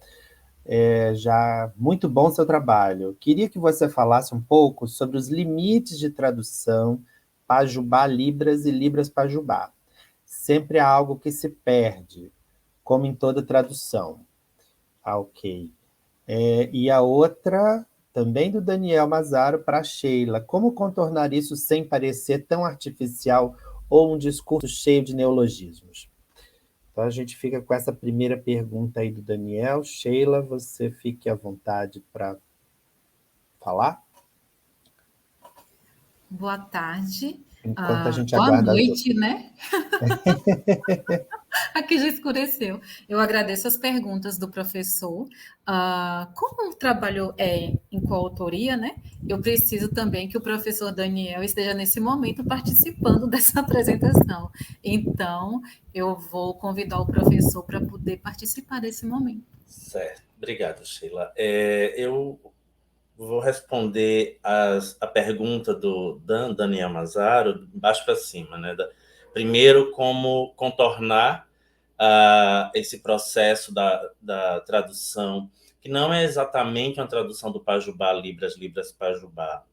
já muito bom seu trabalho. Queria que você falasse um pouco sobre os limites de tradução Pajubá-Libras e Libras-Pajubá. Sempre há algo que se perde, como em toda tradução. Ok. E a outra, também do Daniel Mazaro, para a Sheila. Como contornar isso sem parecer tão artificial ou um discurso cheio de neologismos? Então, a gente fica com essa primeira pergunta aí do Daniel. Sheila, você fique à vontade para falar. Boa tarde. Enquanto a gente Boa aguarda as noite, outras. né? Aqui já escureceu. Eu agradeço as perguntas do professor. Como o trabalho é em coautoria, né? Eu preciso também que o professor Daniel esteja nesse momento participando dessa apresentação. Então, eu vou convidar o professor para poder participar desse momento. Certo. Obrigado, Sheila. Eu vou responder a pergunta do Daniel Mazaro, de baixo para cima, né? Primeiro, como contornar esse processo da tradução, que não é exatamente uma tradução do Pajubá, Libras, Libras, Pajubá,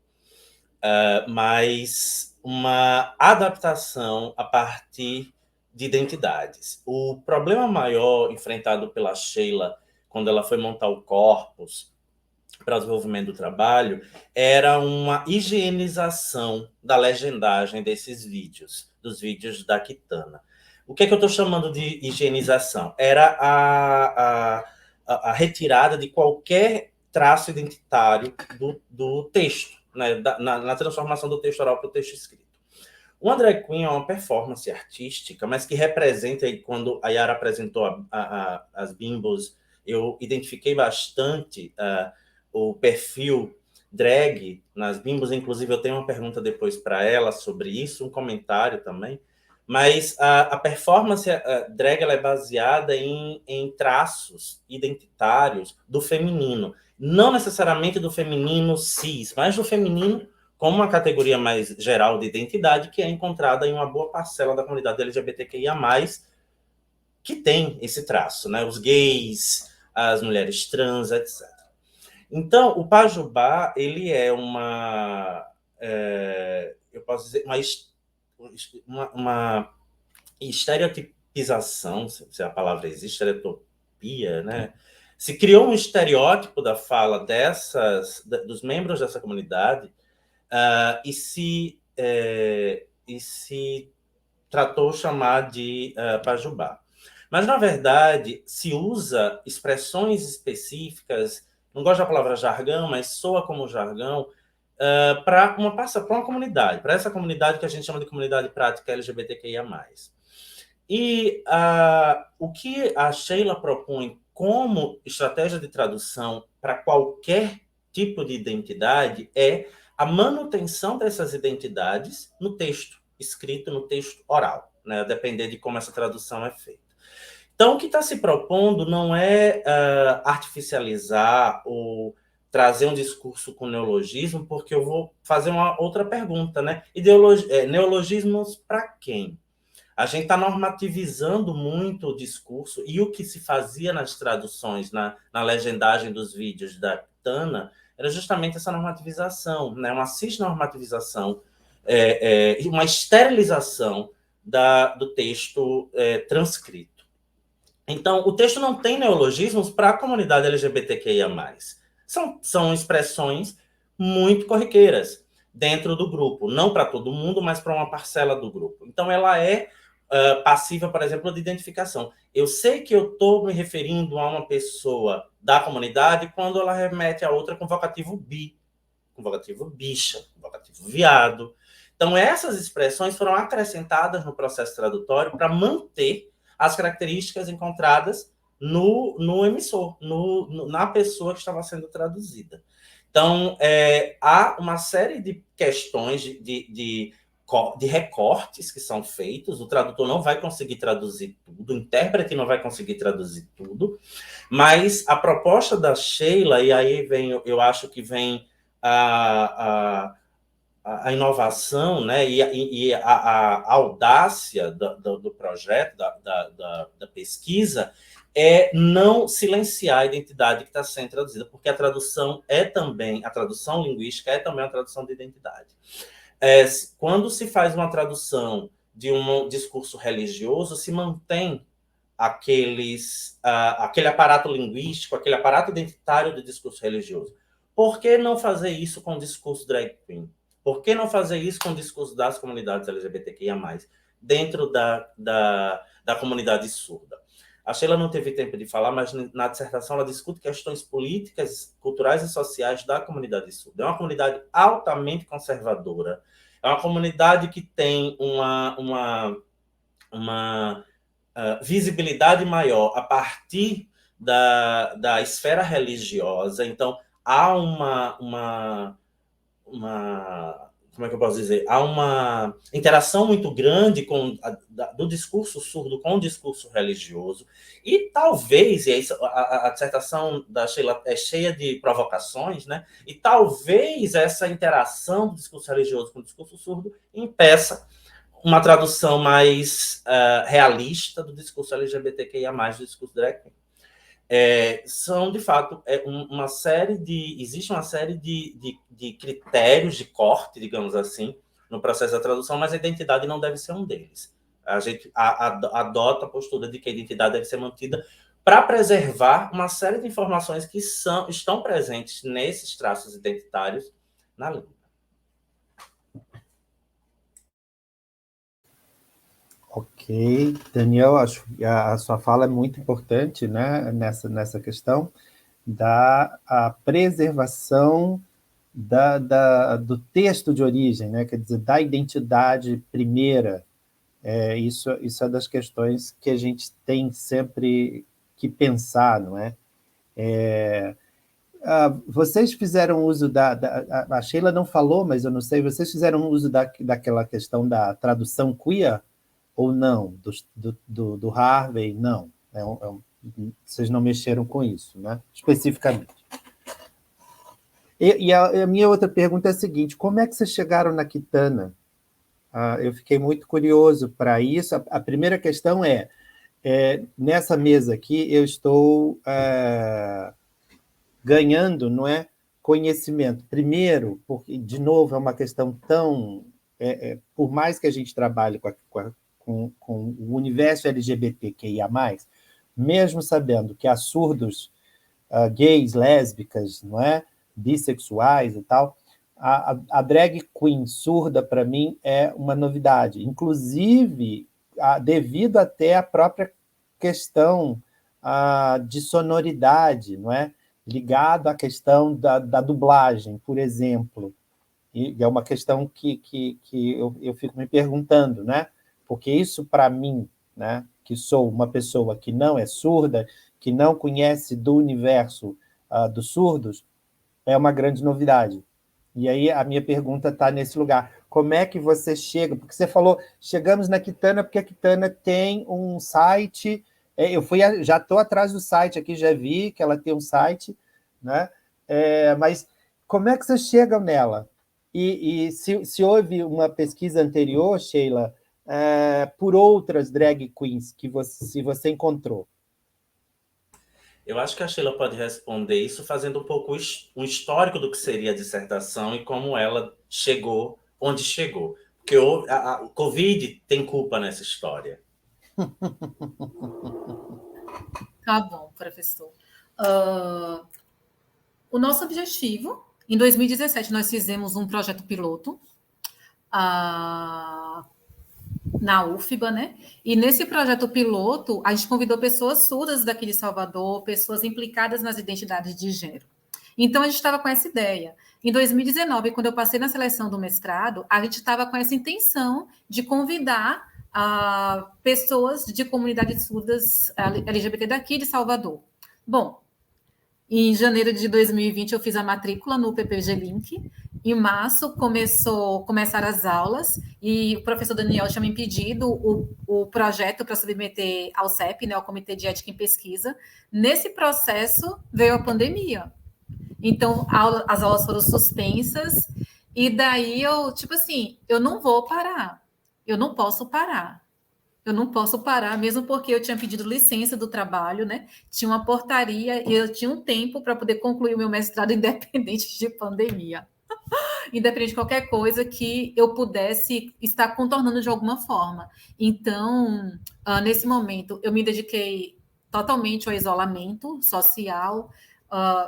mas uma adaptação a partir de identidades. O problema maior enfrentado pela Sheila quando ela foi montar o corpus para o desenvolvimento do trabalho era uma higienização da legendagem desses vídeos, dos vídeos da Kitana. O que é que eu estou chamando de higienização? Era a retirada de qualquer traço identitário do texto, né? na transformação do texto oral para o texto escrito. O Drag Queen é uma performance artística, mas que representa, e quando a Yara apresentou as bimbos, eu identifiquei bastante o perfil drag nas bimbos, inclusive eu tenho uma pergunta depois para ela sobre isso, um comentário também, mas a performance drag ela é baseada em traços identitários do feminino, não necessariamente do feminino cis, mas do feminino como uma categoria mais geral de identidade que é encontrada em uma boa parcela da comunidade LGBTQIA+, que tem esse traço, né? Os gays, as mulheres trans, etc. Então, o Pajubá, ele é eu posso dizer, uma estereotipização, se a palavra existe, estereotipia, né? Se criou um estereótipo da fala dos membros dessa comunidade e se tratou chamar de Pajubá. Mas, na verdade, se usa expressões específicas, não gosto da palavra jargão, mas soa como jargão, para uma comunidade, para essa comunidade que a gente chama de comunidade prática LGBTQIA+. E o que a Sheila propõe como estratégia de tradução para qualquer tipo de identidade é a manutenção dessas identidades no texto escrito, no texto oral, né? A depender de como essa tradução é feita. Então, o que está se propondo não é artificializar ou trazer um discurso com neologismo, porque eu vou fazer uma outra pergunta, né? Neologismos para quem? A gente está normativizando muito o discurso, e o que se fazia nas traduções, na legendagem dos vídeos da Kitana, era justamente essa normativização, né? Uma cisnormativização, uma esterilização do texto transcrito. Então, o texto não tem neologismos para a comunidade LGBTQIA+. São expressões muito corriqueiras dentro do grupo, não para todo mundo, mas para uma parcela do grupo. Então, ela é passível, por exemplo, de identificação. Eu sei que eu estou me referindo a uma pessoa da comunidade quando ela remete a outra com vocativo bi, com vocativo bicha, com vocativo viado. Então, essas expressões foram acrescentadas no processo tradutório para manter as características encontradas no emissor, na pessoa que estava sendo traduzida. Então, há uma série de questões de recortes que são feitos, o tradutor não vai conseguir traduzir tudo, o intérprete não vai conseguir traduzir tudo, mas a proposta da Sheila, e aí vem, eu acho que vem a inovação, né, e a audácia do projeto, da pesquisa, é não silenciar a identidade que está sendo traduzida, porque a tradução linguística é também uma tradução de identidade. Quando se faz uma tradução de um discurso religioso, se mantém aquele aparato linguístico, aquele aparato identitário do discurso religioso. Por que não fazer isso com o discurso drag queen? Por que não fazer isso com o discurso das comunidades LGBTQIA+, dentro da comunidade surda? A Sheila não teve tempo de falar, mas na dissertação ela discute questões políticas, culturais e sociais da comunidade surda. É uma comunidade altamente conservadora, é uma comunidade que tem uma visibilidade maior a partir da esfera religiosa. Então, há como é que eu posso dizer? Há uma interação muito grande do discurso surdo com o discurso religioso, e talvez, a dissertação da Sheila é cheia de provocações, né? E talvez essa interação do discurso religioso com o discurso surdo impeça uma tradução mais realista do discurso LGBTQIA+, do discurso drag queen. São, de fato, existe uma série de critérios de corte, digamos assim, no processo da tradução, mas a identidade não deve ser um deles. A gente adota a postura de que a identidade deve ser mantida para preservar uma série de informações que estão presentes nesses traços identitários na língua. Ok, Daniel, acho que a sua fala é muito importante, né, nessa questão da preservação do texto de origem, né, quer dizer, da identidade primeira. Isso é das questões que a gente tem sempre que pensar, não é? Vocês fizeram uso a Sheila não falou, mas eu não sei, vocês fizeram uso daquela questão da tradução queer ou não? Do Harvey, não. Vocês não mexeram com isso, né? Especificamente. E a minha outra pergunta é a seguinte: como é que vocês chegaram na Kitana? Eu fiquei muito curioso para isso. A primeira questão nessa mesa aqui, eu estou ganhando, não é, conhecimento. Primeiro, porque, de novo, é uma questão tão... por mais que a gente trabalhe com o universo LGBTQIA+, mesmo sabendo que há surdos gays, lésbicas, não é, bissexuais e tal, a drag queen surda, para mim, é uma novidade. Inclusive, devido até à própria questão de sonoridade, não é? Ligado à questão da dublagem, por exemplo. E é uma questão que eu fico me perguntando, né? Porque isso, para mim, né, que sou uma pessoa que não é surda, que não conhece do universo dos surdos, é uma grande novidade. E aí a minha pergunta está nesse lugar. Como é que você chega? Porque você falou, chegamos na Kitana porque a Kitana tem um site. Já estou atrás do site aqui, já vi que ela tem um site, né? Mas como é que vocês chegam nela? E se houve uma pesquisa anterior, Sheila, por outras drag queens se você encontrou? Eu acho que a Sheila pode responder isso fazendo um pouco um histórico do que seria a dissertação e como ela chegou onde chegou. Porque o Covid tem culpa nessa história. Tá bom, professor. o nosso objetivo, em 2017, nós fizemos um projeto piloto na UFBA, né? E nesse projeto piloto, a gente convidou pessoas surdas daqui de Salvador, pessoas implicadas nas identidades de gênero. Então, a gente estava com essa ideia. Em 2019, quando eu passei na seleção do mestrado, a gente estava com essa intenção de convidar pessoas de comunidades surdas LGBT daqui de Salvador. Bom, em janeiro de 2020, eu fiz a matrícula no PPG Link. Em março, começaram as aulas e o professor Daniel tinha me pedido o projeto para submeter ao CEP, né, ao Comitê de Ética em Pesquisa. Nesse processo, veio a pandemia. Então, as aulas foram suspensas e daí eu, tipo assim, eu não vou parar. Eu não posso parar. Eu não posso parar, mesmo porque eu tinha pedido licença do trabalho, né? Tinha uma portaria e eu tinha um tempo para poder concluir o meu mestrado independente de pandemia. Independente de qualquer coisa que eu pudesse estar contornando de alguma forma. Então, nesse momento, eu me dediquei totalmente ao isolamento social,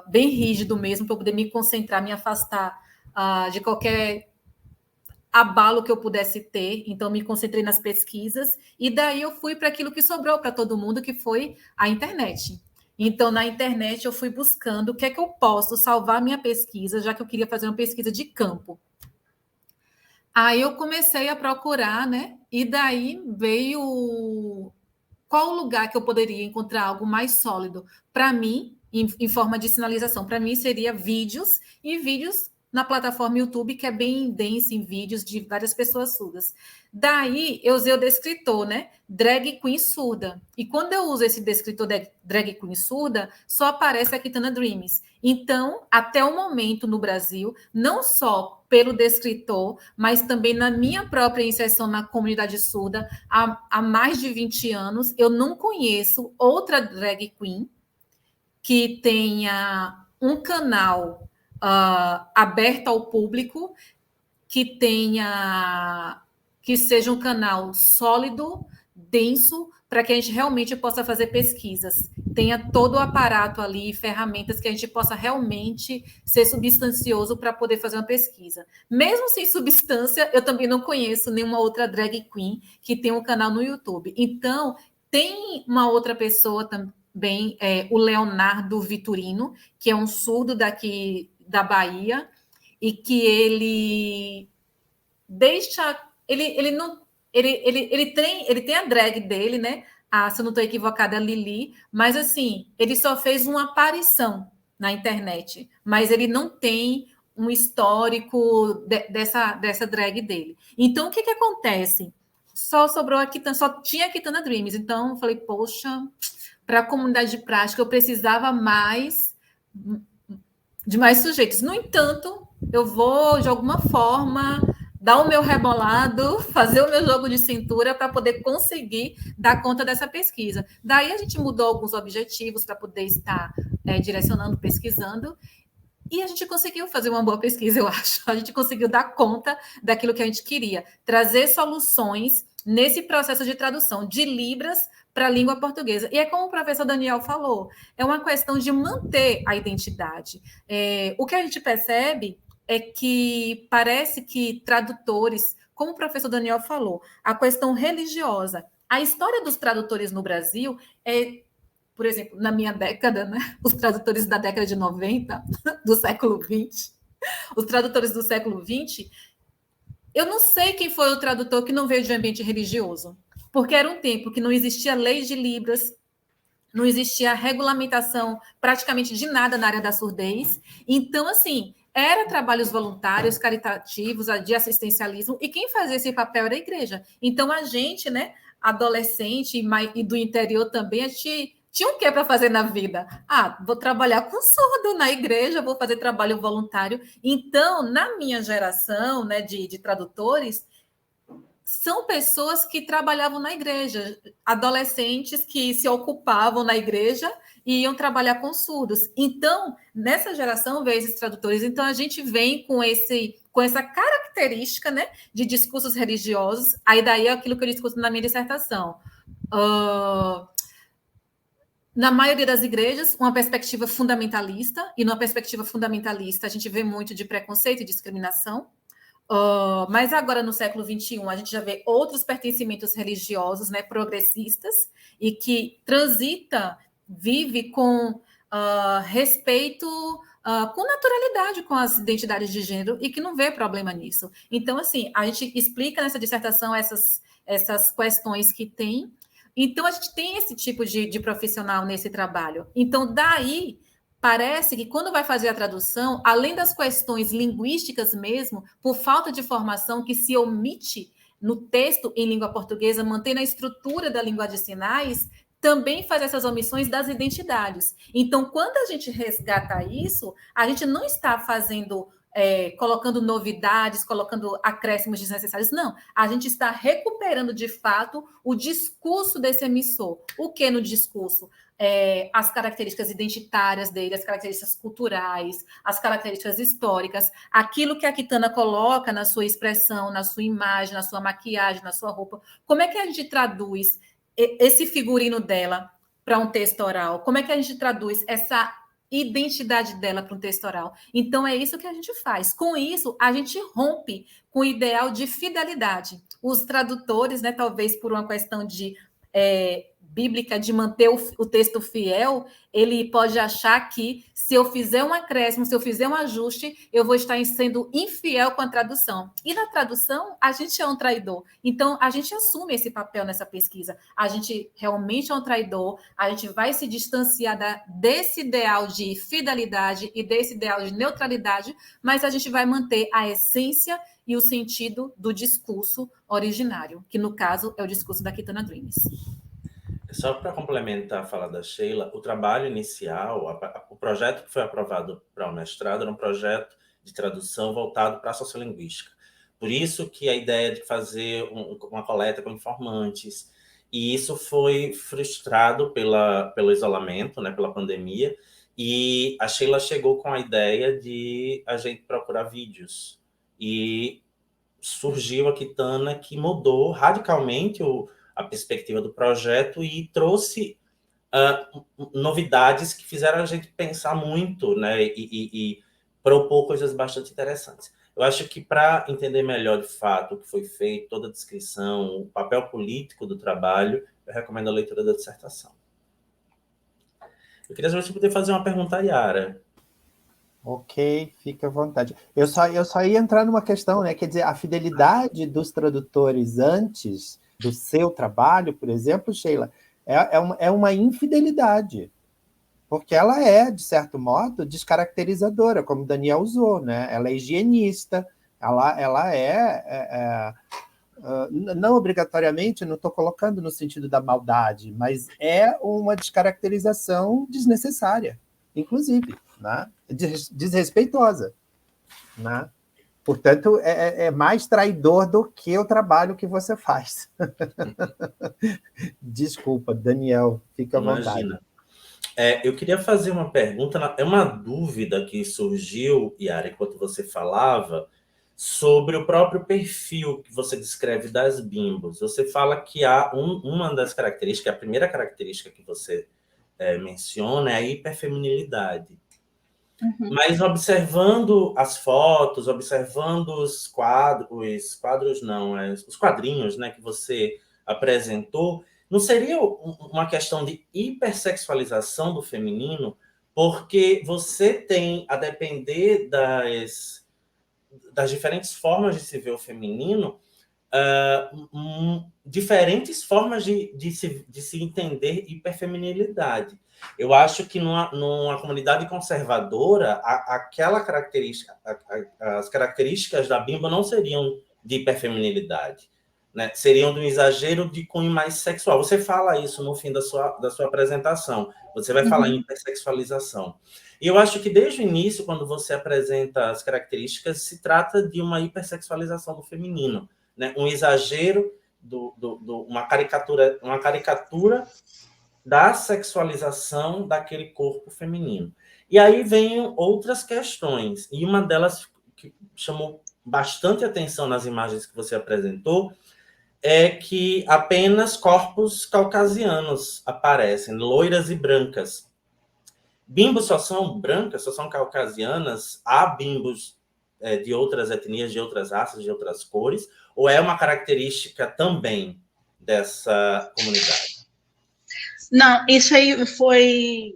bem rígido mesmo, para eu poder me concentrar, me afastar de qualquer abalo que eu pudesse ter, então me concentrei nas pesquisas, e daí eu fui para aquilo que sobrou para todo mundo, que foi a internet. Então, na internet, eu fui buscando o que é que eu posso salvar minha pesquisa, já que eu queria fazer uma pesquisa de campo. Aí eu comecei a procurar, né? E daí veio qual lugar que eu poderia encontrar algo mais sólido para mim, em forma de sinalização. Para mim, seria vídeos, e vídeos na plataforma YouTube, que é bem densa em vídeos de várias pessoas surdas. Daí, eu usei o descritor, né? Drag Queen surda. E quando eu uso esse descritor Drag Queen surda, só aparece a Kitana Dreams. Então, até o momento no Brasil, não só pelo descritor, mas também na minha própria inserção na comunidade surda, há mais de 20 anos, eu não conheço outra drag queen que tenha um canal aberto ao público, que seja um canal sólido, denso, para que a gente realmente possa fazer pesquisas, tenha todo o aparato ali, ferramentas que a gente possa realmente ser substancioso para poder fazer uma pesquisa. Mesmo sem substância, eu também não conheço nenhuma outra drag queen que tenha um canal no YouTube. Então, tem uma outra pessoa também, o Leonardo Vitorino, que é um surdo daqui da Bahia, e que ele deixa... Ele tem a drag dele, né? Se eu não estou equivocada, a Lili, mas assim, ele só fez uma aparição na internet, mas ele não tem um histórico dessa drag dele. Então, o que acontece? Só sobrou só tinha a Kitana Dreams. Então, eu falei, poxa, para a comunidade de prática, eu precisava de mais sujeitos. No entanto, eu vou, de alguma forma, dar o meu rebolado, fazer o meu jogo de cintura para poder conseguir dar conta dessa pesquisa. Daí a gente mudou alguns objetivos para poder estar direcionando, pesquisando, e a gente conseguiu fazer uma boa pesquisa, eu acho. A gente conseguiu dar conta daquilo que a gente queria, trazer soluções nesse processo de tradução de Libras para a língua portuguesa. E é como o professor Daniel falou, é uma questão de manter a identidade. O que a gente percebe é que parece que tradutores, como o professor Daniel falou, a questão religiosa, a história dos tradutores no Brasil por exemplo, na minha década, né, os tradutores da década de 90, do século 20, os tradutores do século 20, eu não sei quem foi o tradutor que não veio de um ambiente religioso, porque era um tempo que não existia lei de Libras, não existia regulamentação praticamente de nada na área da surdez. Então, assim, era trabalhos voluntários, caritativos, de assistencialismo, e quem fazia esse papel era a igreja. Então, a gente, né, adolescente e do interior também, a gente tinha o que para fazer na vida? Vou trabalhar com surdo na igreja, vou fazer trabalho voluntário. Então, na minha geração, né, de tradutores, são pessoas que trabalhavam na igreja, adolescentes que se ocupavam na igreja e iam trabalhar com surdos. Então, nessa geração, veio esses tradutores. Então, a gente vem com essa característica, né, de discursos religiosos. Aí daí é aquilo que eu discuto na minha dissertação. na maioria das igrejas, uma perspectiva fundamentalista, e numa perspectiva fundamentalista a gente vê muito de preconceito e discriminação. Mas agora, no século XXI, a gente já vê outros pertencimentos religiosos, né, progressistas, e que vive com respeito, com naturalidade com as identidades de gênero, e que não vê problema nisso. Então, assim, a gente explica nessa dissertação essas questões que tem. Então, a gente tem esse tipo de profissional nesse trabalho. Então, daí, parece que quando vai fazer a tradução, além das questões linguísticas mesmo, por falta de formação que se omite no texto em língua portuguesa, mantendo a estrutura da língua de sinais, também faz essas omissões das identidades. Então, quando a gente resgata isso, a gente não está fazendo... colocando novidades, colocando acréscimos desnecessários. Não, a gente está recuperando, de fato, o discurso desse emissor. O que no discurso? As características identitárias dele, as características culturais, as características históricas, aquilo que a Kitana coloca na sua expressão, na sua imagem, na sua maquiagem, na sua roupa. Como é que a gente traduz esse figurino dela para um texto oral? Como é que a gente traduz essa identidade dela para um texto oral? Então, é isso que a gente faz. Com isso, a gente rompe com o ideal de fidelidade. Os tradutores, né, talvez por uma questão de bíblica, de manter o texto fiel, ele pode achar que se eu fizer um acréscimo, se eu fizer um ajuste, eu vou estar sendo infiel com a tradução. E na tradução, a gente é um traidor. Então, a gente assume esse papel nessa pesquisa. A gente realmente é um traidor, a gente vai se distanciar desse ideal de fidelidade e desse ideal de neutralidade, mas a gente vai manter a essência e o sentido do discurso originário, que no caso é o discurso da Kitana Dreams. Só para complementar a fala da Sheila, o trabalho inicial, o projeto que foi aprovado para o mestrado era um projeto de tradução voltado para a sociolinguística. Por isso que a ideia de fazer uma coleta com informantes, e isso foi frustrado pelo isolamento, né, pela pandemia, e a Sheila chegou com a ideia de a gente procurar vídeos. E surgiu a Kitana, que mudou radicalmente a perspectiva do projeto e trouxe novidades que fizeram a gente pensar muito, né, e propor coisas bastante interessantes. Eu acho que para entender melhor, de fato, o que foi feito, toda a descrição, o papel político do trabalho, eu recomendo a leitura da dissertação. Eu queria saber se você poderia fazer uma pergunta à Yara. Ok, fica à vontade. Eu só ia entrar numa questão, né? Quer dizer, a fidelidade dos tradutores antes do seu trabalho, por exemplo, Sheila, é uma infidelidade, porque ela é, de certo modo, descaracterizadora, como o Daniel usou, né? Ela é higienista, ela não obrigatoriamente, não estou colocando no sentido da maldade, mas é uma descaracterização desnecessária, inclusive, né? Desrespeitosa, né? Portanto, é mais traidor do que o trabalho que você faz. Desculpa, Daniel, fica à vontade. Eu queria fazer uma pergunta, é uma dúvida que surgiu, Yara, enquanto você falava, sobre o próprio perfil que você descreve das bimbos. Você fala que há uma das características, a primeira característica que você menciona é a hiperfeminilidade. Uhum. Mas observando as fotos, observando os quadrinhos, né, que você apresentou, não seria uma questão de hipersexualização do feminino? Porque você tem, a depender das diferentes formas de se ver o feminino, diferentes formas de se entender hiperfeminilidade. Eu acho que numa comunidade conservadora, aquela característica, as características da bimba não seriam de hiperfeminilidade, né? Seriam de um exagero de cunho mais sexual. Você fala isso no fim da sua apresentação. Você vai falar em hipersexualização. E eu acho que desde o início, quando você apresenta as características, se trata de uma hipersexualização do feminino, né? Um exagero, uma caricatura da sexualização daquele corpo feminino. E aí vem outras questões, e uma delas que chamou bastante atenção nas imagens que você apresentou é que apenas corpos caucasianos aparecem, loiras e brancas. Bimbos só são brancas, só são caucasianas? Há bimbos de outras etnias, de outras raças, de outras cores? Ou é uma característica também dessa comunidade? Não, isso aí foi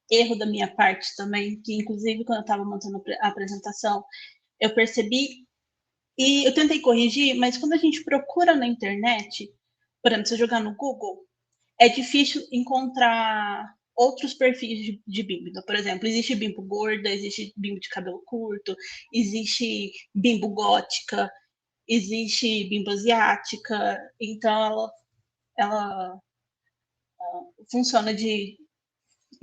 erro da minha parte também, que inclusive quando eu estava montando a apresentação, eu percebi e eu tentei corrigir, mas quando a gente procura na internet, por exemplo, se eu jogar no Google, é difícil encontrar outros perfis de bimbo. Então, por exemplo, existe bimbo gorda, existe bimbo de cabelo curto, existe bimbo gótica, existe bimbo asiática. Então, ela funciona em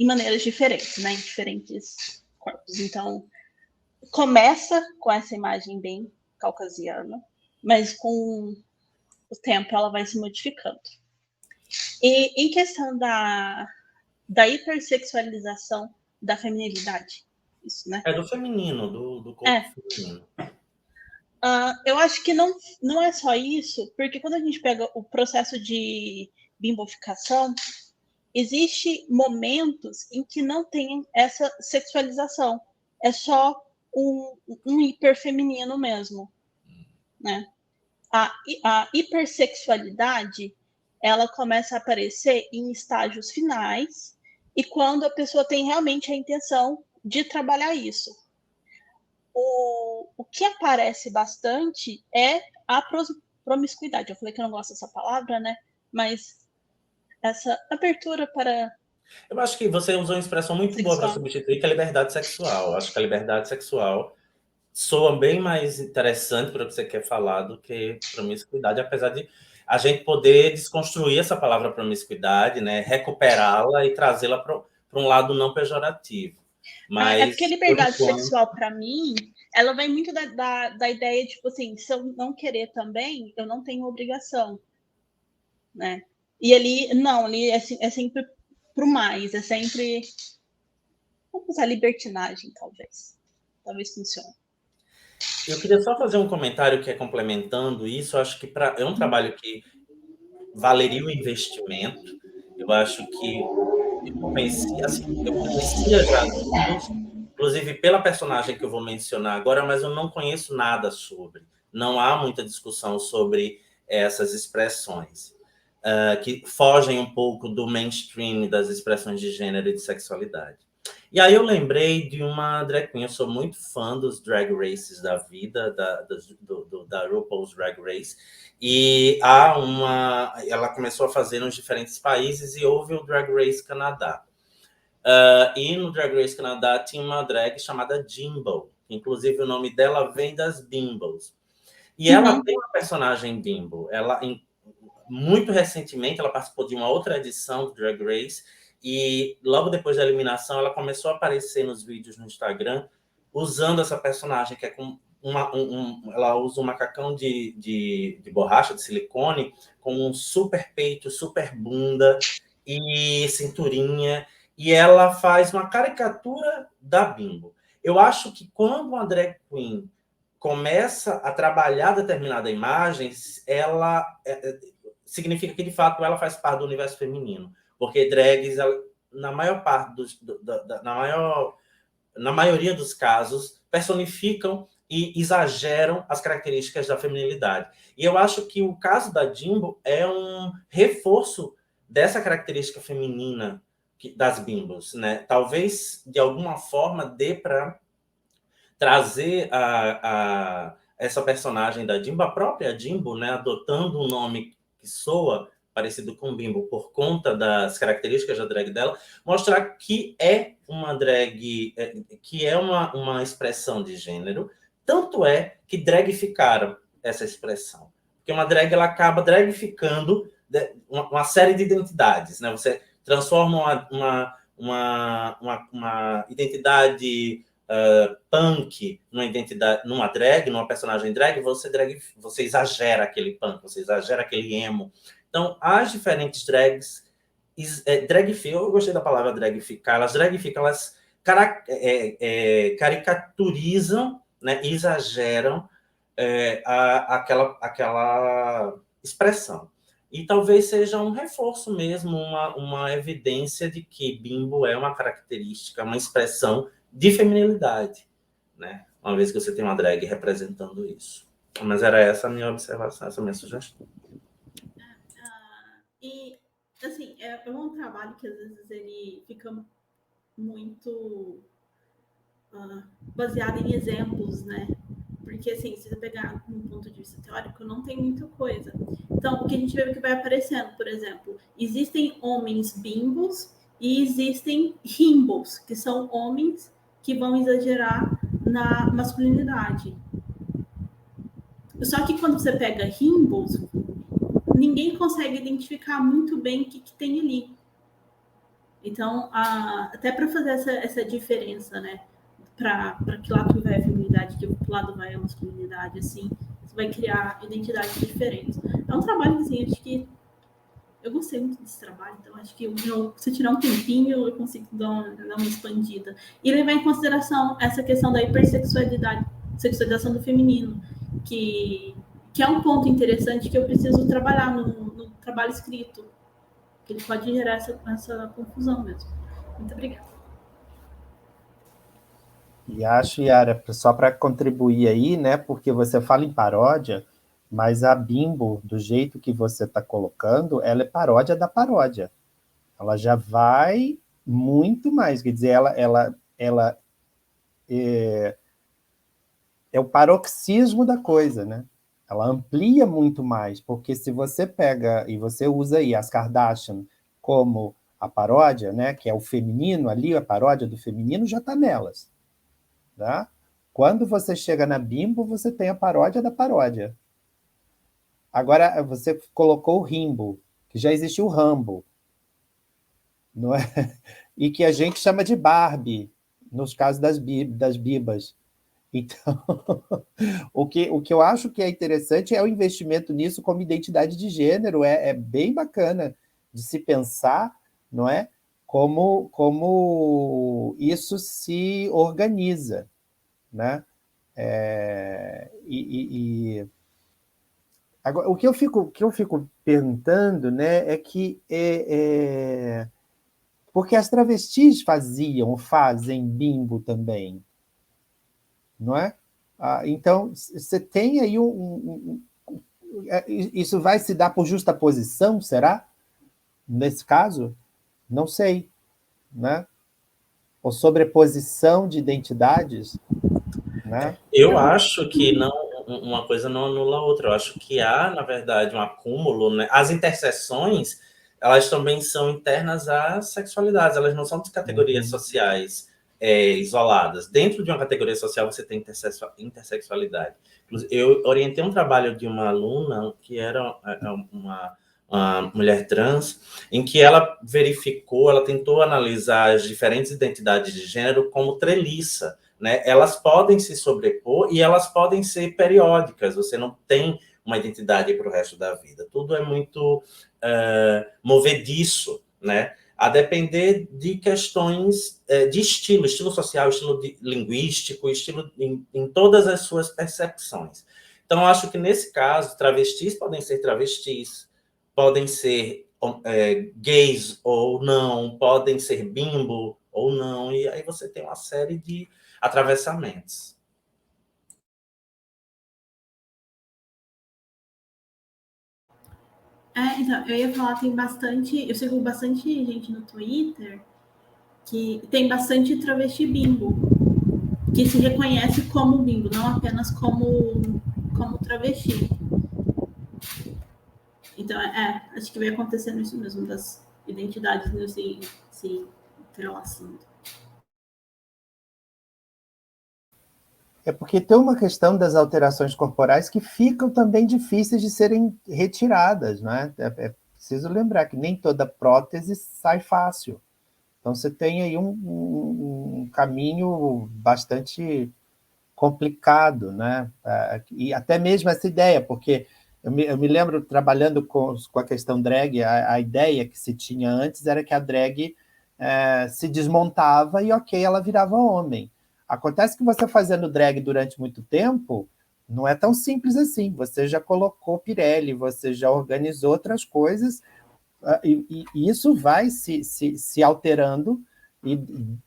maneiras diferentes, né? Em diferentes corpos. Então, começa com essa imagem bem caucasiana, mas com o tempo ela vai se modificando. E em questão da hipersexualização da feminilidade, isso, né? É do feminino, do corpo feminino. Eu acho que não é só isso, porque quando a gente pega o processo de bimboficação, existe momentos em que não tem essa sexualização, é só um hiperfeminino mesmo, né? A hipersexualidade, ela começa a aparecer em estágios finais e quando a pessoa tem realmente a intenção de trabalhar isso. O que aparece bastante é a promiscuidade. Eu falei que eu não gosto dessa palavra, né? Mas essa abertura para... Eu acho que você usou uma expressão muito boa para substituir, que é a liberdade sexual. Eu acho que a liberdade sexual soa bem mais interessante para o que você quer falar do que promiscuidade, apesar de a gente poder desconstruir essa palavra promiscuidade, né, recuperá-la e trazê-la para um lado não pejorativo. Mas, é porque a liberdade sexual, para mim, ela vem muito da ideia, tipo assim, se eu não querer também, eu não tenho obrigação, né? E ali, não, ali é sempre pro mais, é sempre... Vamos usar libertinagem, talvez. Talvez funcione. Eu queria só fazer um comentário que é complementando isso. Eu acho que é um trabalho que valeria o investimento. Eu acho que eu conhecia já Bimbos, inclusive pela personagem que eu vou mencionar agora, mas eu não conheço nada sobre. Não há muita discussão sobre essas expressões, que fogem um pouco do mainstream das expressões de gênero e de sexualidade. E aí eu lembrei de uma drag queen, eu sou muito fã dos drag races da vida, da RuPaul's Drag Race, e ela começou a fazer nos diferentes países e houve o Drag Race Canadá. E no Drag Race Canadá tinha uma drag chamada Jimbo, inclusive o nome dela vem das Bimbos. E ela tem uma personagem Bimbo. Muito recentemente, ela participou de uma outra edição do Drag Race, e logo depois da eliminação, ela começou a aparecer nos vídeos no Instagram usando essa personagem, que é com ela usa um macacão de borracha, de silicone, com um super peito, super bunda e cinturinha, e ela faz uma caricatura da Bimbo. Eu acho que quando uma drag queen começa a trabalhar determinada imagem, ela significa que, de fato, ela faz parte do universo feminino. Porque drags, na maior parte na maioria dos casos, personificam e exageram as características da feminilidade. E eu acho que o caso da Jimbo é um reforço dessa característica feminina das Bimbos, né? Talvez, de alguma forma, dê para trazer essa personagem da Jimbo, a própria Jimbo, né, adotando um nome que soa parecido com Bimbo por conta das características da drag dela, mostrar que é uma drag, que é uma expressão de gênero, tanto é que dragificaram essa expressão. Porque uma drag, ela acaba dragificando uma série de identidades, né? Você transforma uma identidade punk numa drag, numa personagem drag, você exagera aquele punk, você exagera aquele emo. Então, as diferentes drags, eu gostei da palavra dragificar, elas dragificam, elas caricaturizam, né, exageram aquela expressão. E talvez seja um reforço mesmo, uma evidência de que bimbo é uma característica, uma expressão de feminilidade, né? Uma vez que você tem uma drag representando isso. Mas era essa a minha observação, essa a minha sugestão. E, assim, é um trabalho que às vezes ele fica muito baseado em exemplos, né? Porque, assim, se você pegar um ponto de vista teórico, não tem muita coisa. Então, o que a gente vê que vai aparecendo, por exemplo, existem homens bimbos e existem rimbos, que são homens que vão exagerar na masculinidade. Só que quando você pega rimbos, ninguém consegue identificar muito bem o que tem ali. Então, até para fazer essa diferença, né? Para que lado vai a feminilidade, que lado vai a masculinidade, assim, você vai criar identidades diferentes. É um trabalho, assim, acho que eu gostei muito desse trabalho, então acho que se tirar um tempinho, eu consigo dar uma expandida. E levar em consideração essa questão da hipersexualidade, sexualização do feminino, que é um ponto interessante que eu preciso trabalhar no trabalho escrito, que ele pode gerar essa confusão mesmo. Muito obrigada. E acho, Yara, só para contribuir aí, né, porque você fala em paródia, mas a Bimbo, do jeito que você está colocando, ela é paródia da paródia. Ela já vai muito mais, quer dizer, ela é o paroxismo da coisa, né? Ela amplia muito mais, porque se você pega e você usa aí as Kardashian como a paródia, né, que é o feminino ali, a paródia do feminino já está nelas. Tá? Quando você chega na Bimbo, você tem a paródia da paródia. Agora, você colocou o Rimbo, que já existiu o Rambo, não é? E que a gente chama de Barbie, nos casos das bibas. Então, o que eu acho que é interessante é o investimento nisso como identidade de gênero, é bem bacana de se pensar, não é? Como isso se organiza, né? Agora, o que eu fico perguntando, né, é que porque as travestis fazem bimbo também, não é? Então, você tem aí isso vai se dar por justaposição, será? Nesse caso? Não sei, né? Ou sobreposição de identidades, né? Eu acho que não, uma coisa não anula a outra. Eu acho que há, na verdade, um acúmulo, né? As interseções, elas também são internas às sexualidades, elas não são de categorias sociais isoladas. Dentro de uma categoria social, você tem intersexualidade. Eu orientei um trabalho de uma aluna que era uma mulher trans, em que ela verificou, ela tentou analisar as diferentes identidades de gênero como treliça, né? Elas podem se sobrepor e elas podem ser periódicas. Você não tem uma identidade para o resto da vida. Tudo é muito movediço, né? A depender de questões de estilo social, estilo linguístico, estilo em todas as suas percepções. Então, acho que nesse caso, travestis podem ser travestis, podem ser gays ou não, podem ser bimbo ou não, e aí você tem uma série de atravessamentos. Então, eu ia falar, eu sigo bastante gente no Twitter que tem bastante travesti bimbo, que se reconhece como bimbo, não apenas como travesti. Então, acho que vai acontecendo isso mesmo, das identidades se entrelaçando. É porque tem uma questão das alterações corporais que ficam também difíceis de serem retiradas, né? É preciso lembrar que nem toda prótese sai fácil. Então você tem aí um caminho bastante complicado, né? E até mesmo essa ideia, porque eu me lembro trabalhando com a questão drag, a ideia que se tinha antes era que a drag se desmontava e ok, ela virava homem. Acontece que você fazendo drag durante muito tempo, Não é tão simples assim. Você já colocou Pirelli, você já organizou outras coisas, e isso vai se alterando, e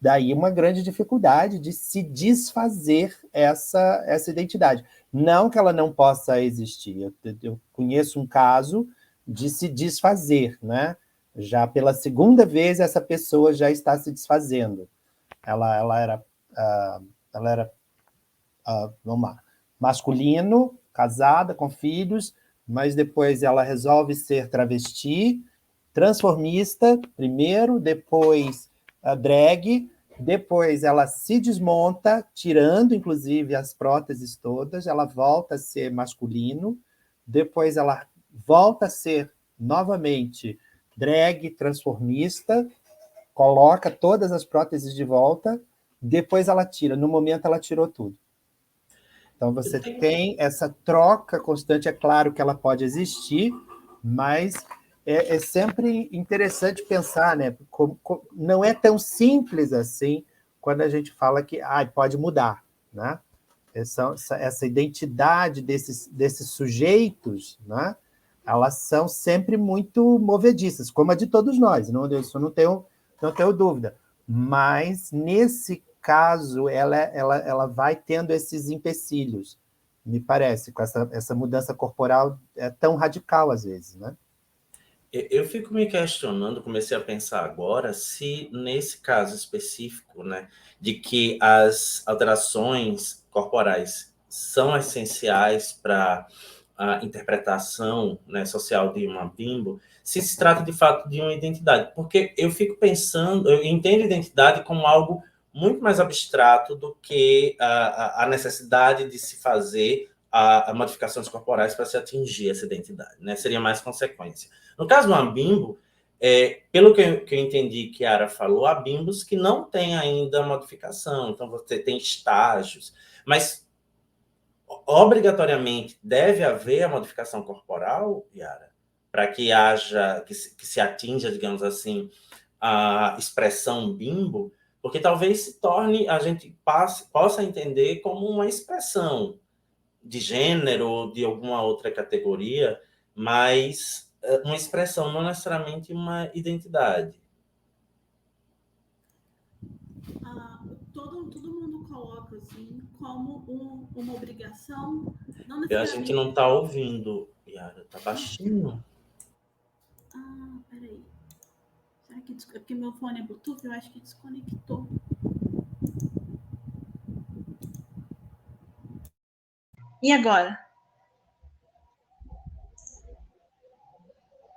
daí uma grande dificuldade de se desfazer essa identidade. Não que ela não possa existir. Eu conheço um caso de se desfazer, né? Já pela segunda vez essa pessoa já está se desfazendo. Ela era vamos lá, masculino, casada, com filhos, mas depois ela resolve ser travesti, transformista primeiro, depois drag, depois ela se desmonta, tirando inclusive as próteses todas, ela volta a ser masculino, depois ela volta a ser novamente drag, transformista, coloca todas as próteses de volta, depois ela tira, no momento ela tirou tudo. Então, você tem essa troca constante, é claro que ela pode existir, mas é sempre interessante pensar, né? Não é tão simples assim quando a gente fala que pode mudar, né? Essa identidade desses sujeitos, né? Elas são sempre muito movediças, como a de todos nós, isso não tenho dúvida. Mas, nesse caso, ela vai tendo esses empecilhos, me parece, com essa mudança corporal tão radical, às vezes, né? Eu fico me questionando, comecei a pensar agora, se nesse caso específico, né, de que as alterações corporais são essenciais para a interpretação, né, social de uma bimbo, se trata de fato de uma identidade. Porque eu fico pensando, eu entendo identidade como algo muito mais abstrato do que a necessidade de se fazer a modificações corporais para se atingir essa identidade, né? Seria mais consequência. No caso do Ambimbo, pelo que eu entendi que a Ara falou, há bimbos que não têm ainda modificação, então você tem estágios, mas obrigatoriamente deve haver a modificação corporal, Yara, para que haja, que se atinja, digamos assim, a expressão bimbo, porque talvez se torne, a gente possa entender como uma expressão de gênero, de alguma outra categoria, mas uma expressão, não necessariamente uma identidade. Todo mundo coloca assim como uma obrigação. Não A gente não está ouvindo, Yara, está baixinho. Peraí. Será que é porque meu fone é Bluetooth? Eu acho que desconectou. E agora?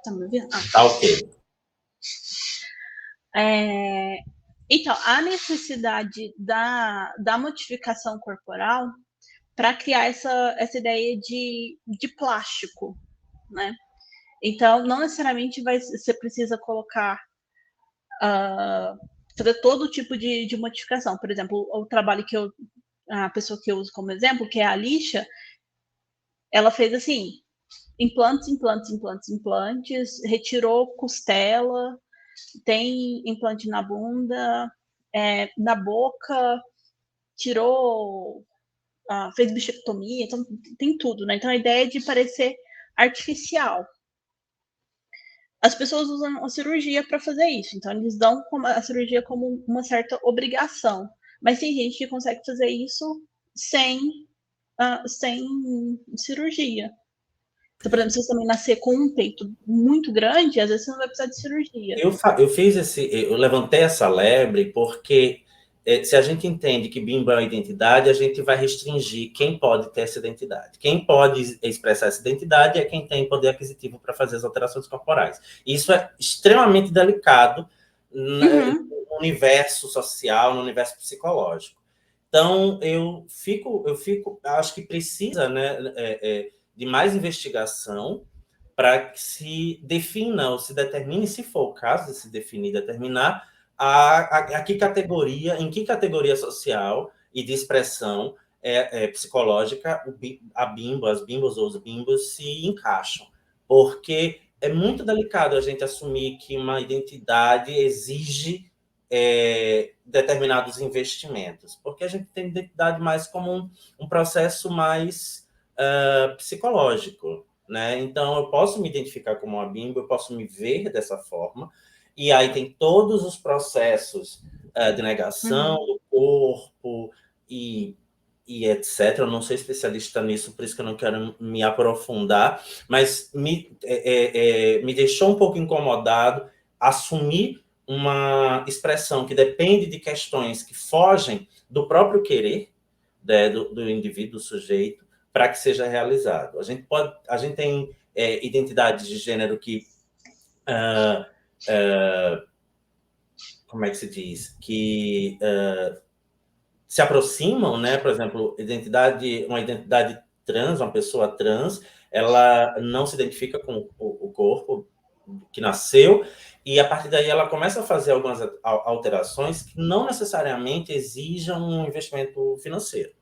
Tá me ouvindo? Tá ok. Então, a necessidade da modificação corporal para criar essa ideia de plástico, né? Então, não necessariamente você precisa colocar, fazer todo tipo de modificação. Por exemplo, o trabalho a pessoa que eu uso como exemplo, que é a Lixa, ela fez assim, implantes, retirou costela, tem implante na bunda, na boca, tirou, fez bichectomia, então tem tudo, né? Então a ideia é de parecer artificial. As pessoas usam a cirurgia para fazer isso, então eles dão a cirurgia como uma certa obrigação. Mas tem gente que consegue fazer isso sem cirurgia. Então, por exemplo, se você também nascer com um peito muito grande, às vezes você não vai precisar de cirurgia. Eu levantei essa lebre porque se a gente entende que bimbo é uma identidade, a gente vai restringir quem pode ter essa identidade. Quem pode expressar essa identidade é quem tem poder aquisitivo para fazer as alterações corporais. Isso é extremamente delicado no universo social, no universo psicológico. Então, eu acho que precisa, né, de mais investigação para que se defina ou se determine, se for o caso de se definir e determinar, em que categoria social e de expressão psicológica as bimbos ou os bimbos se encaixam. Porque é muito delicado a gente assumir que uma identidade exige determinados investimentos, porque a gente tem identidade mais como um processo mais psicológico, né? Então, eu posso me identificar como uma bimbo, eu posso me ver dessa forma, e aí tem todos os processos de negação do corpo e etc. Eu não sou especialista nisso, por isso que eu não quero me aprofundar, mas me deixou um pouco incomodado assumir uma expressão que depende de questões que fogem do próprio querer, né, do indivíduo, do sujeito, para que seja realizado. A gente tem identidades de gênero que como é que se diz? Que se aproximam, né? Por exemplo, uma identidade trans, uma pessoa trans, ela não se identifica com o corpo que nasceu, e a partir daí ela começa a fazer algumas alterações que não necessariamente exijam um investimento financeiro,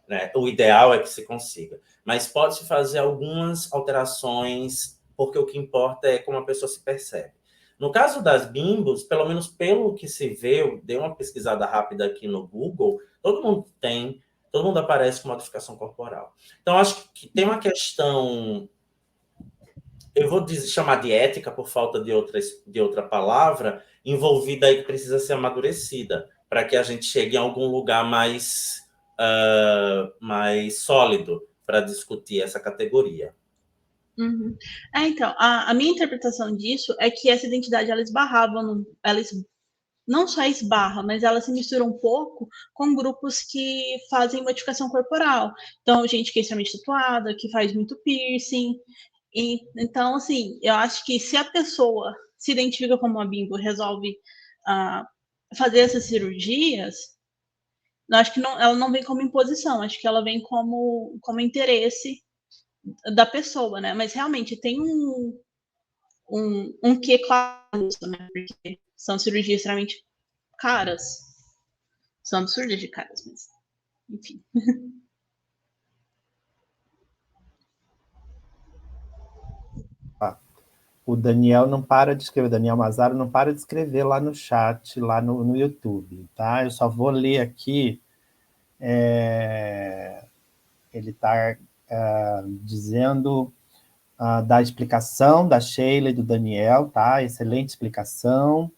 né? O ideal é que se consiga, mas pode-se fazer algumas alterações, porque o que importa é como a pessoa se percebe. No caso das bimbos, pelo menos pelo que se vê, eu dei uma pesquisada rápida aqui no Google, todo mundo aparece com modificação corporal. Então, acho que tem uma questão, eu vou chamar de ética, por falta de outra palavra, envolvida aí, que precisa ser amadurecida, para que a gente chegue em algum lugar mais sólido para discutir essa categoria. Então, a minha interpretação disso é que essa identidade, ela esbarrava, não só esbarra, mas ela se mistura um pouco com grupos que fazem modificação corporal. Então, gente que é extremamente tatuada, que faz muito piercing. Então, assim, eu acho que se a pessoa se identifica como uma bimbo, resolve fazer essas cirurgias, eu acho que ela não vem como imposição, acho que ela vem como interesse da pessoa, né? Mas realmente tem um quê claro, né? Porque são cirurgias extremamente caras. São absurdas de caras, mas enfim. O Daniel não para de escrever, o Daniel Mazaro não para de escrever lá no chat, lá no YouTube, tá? Eu só vou ler aqui. Ele está dizendo da explicação da Sheila e do Daniel, tá? Excelente explicação.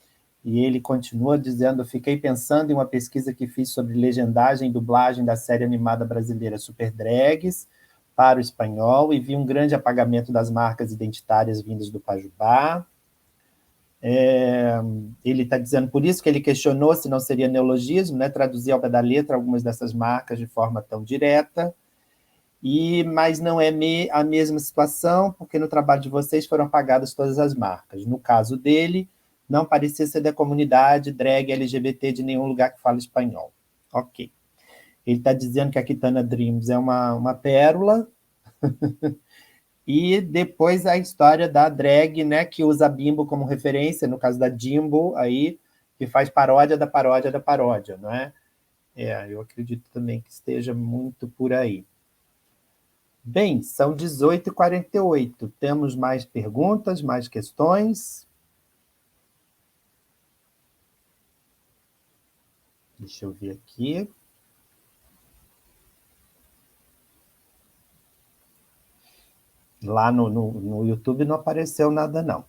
E ele continua dizendo: fiquei pensando em uma pesquisa que fiz sobre legendagem e dublagem da série animada brasileira Super Drags para o espanhol e vi um grande apagamento das marcas identitárias vindas do Pajubá. Ele está dizendo, por isso que ele questionou se não seria neologismo, né, traduzir ao pé da letra algumas dessas marcas de forma tão direta, mas não é a mesma situação, porque no trabalho de vocês foram apagadas todas as marcas. No caso dele, não parecia ser da comunidade drag LGBT de nenhum lugar que fala espanhol. Ok. Ele está dizendo que a Kitana Dreams é uma pérola, e depois a história da drag, né, que usa a Bimbo como referência, no caso da Jimbo, aí, que faz paródia da paródia da paródia, não é? Eu acredito também que esteja muito por aí. Bem, são 18h48. Temos mais perguntas, mais questões? Deixa eu ver aqui. Lá no YouTube não apareceu nada, não.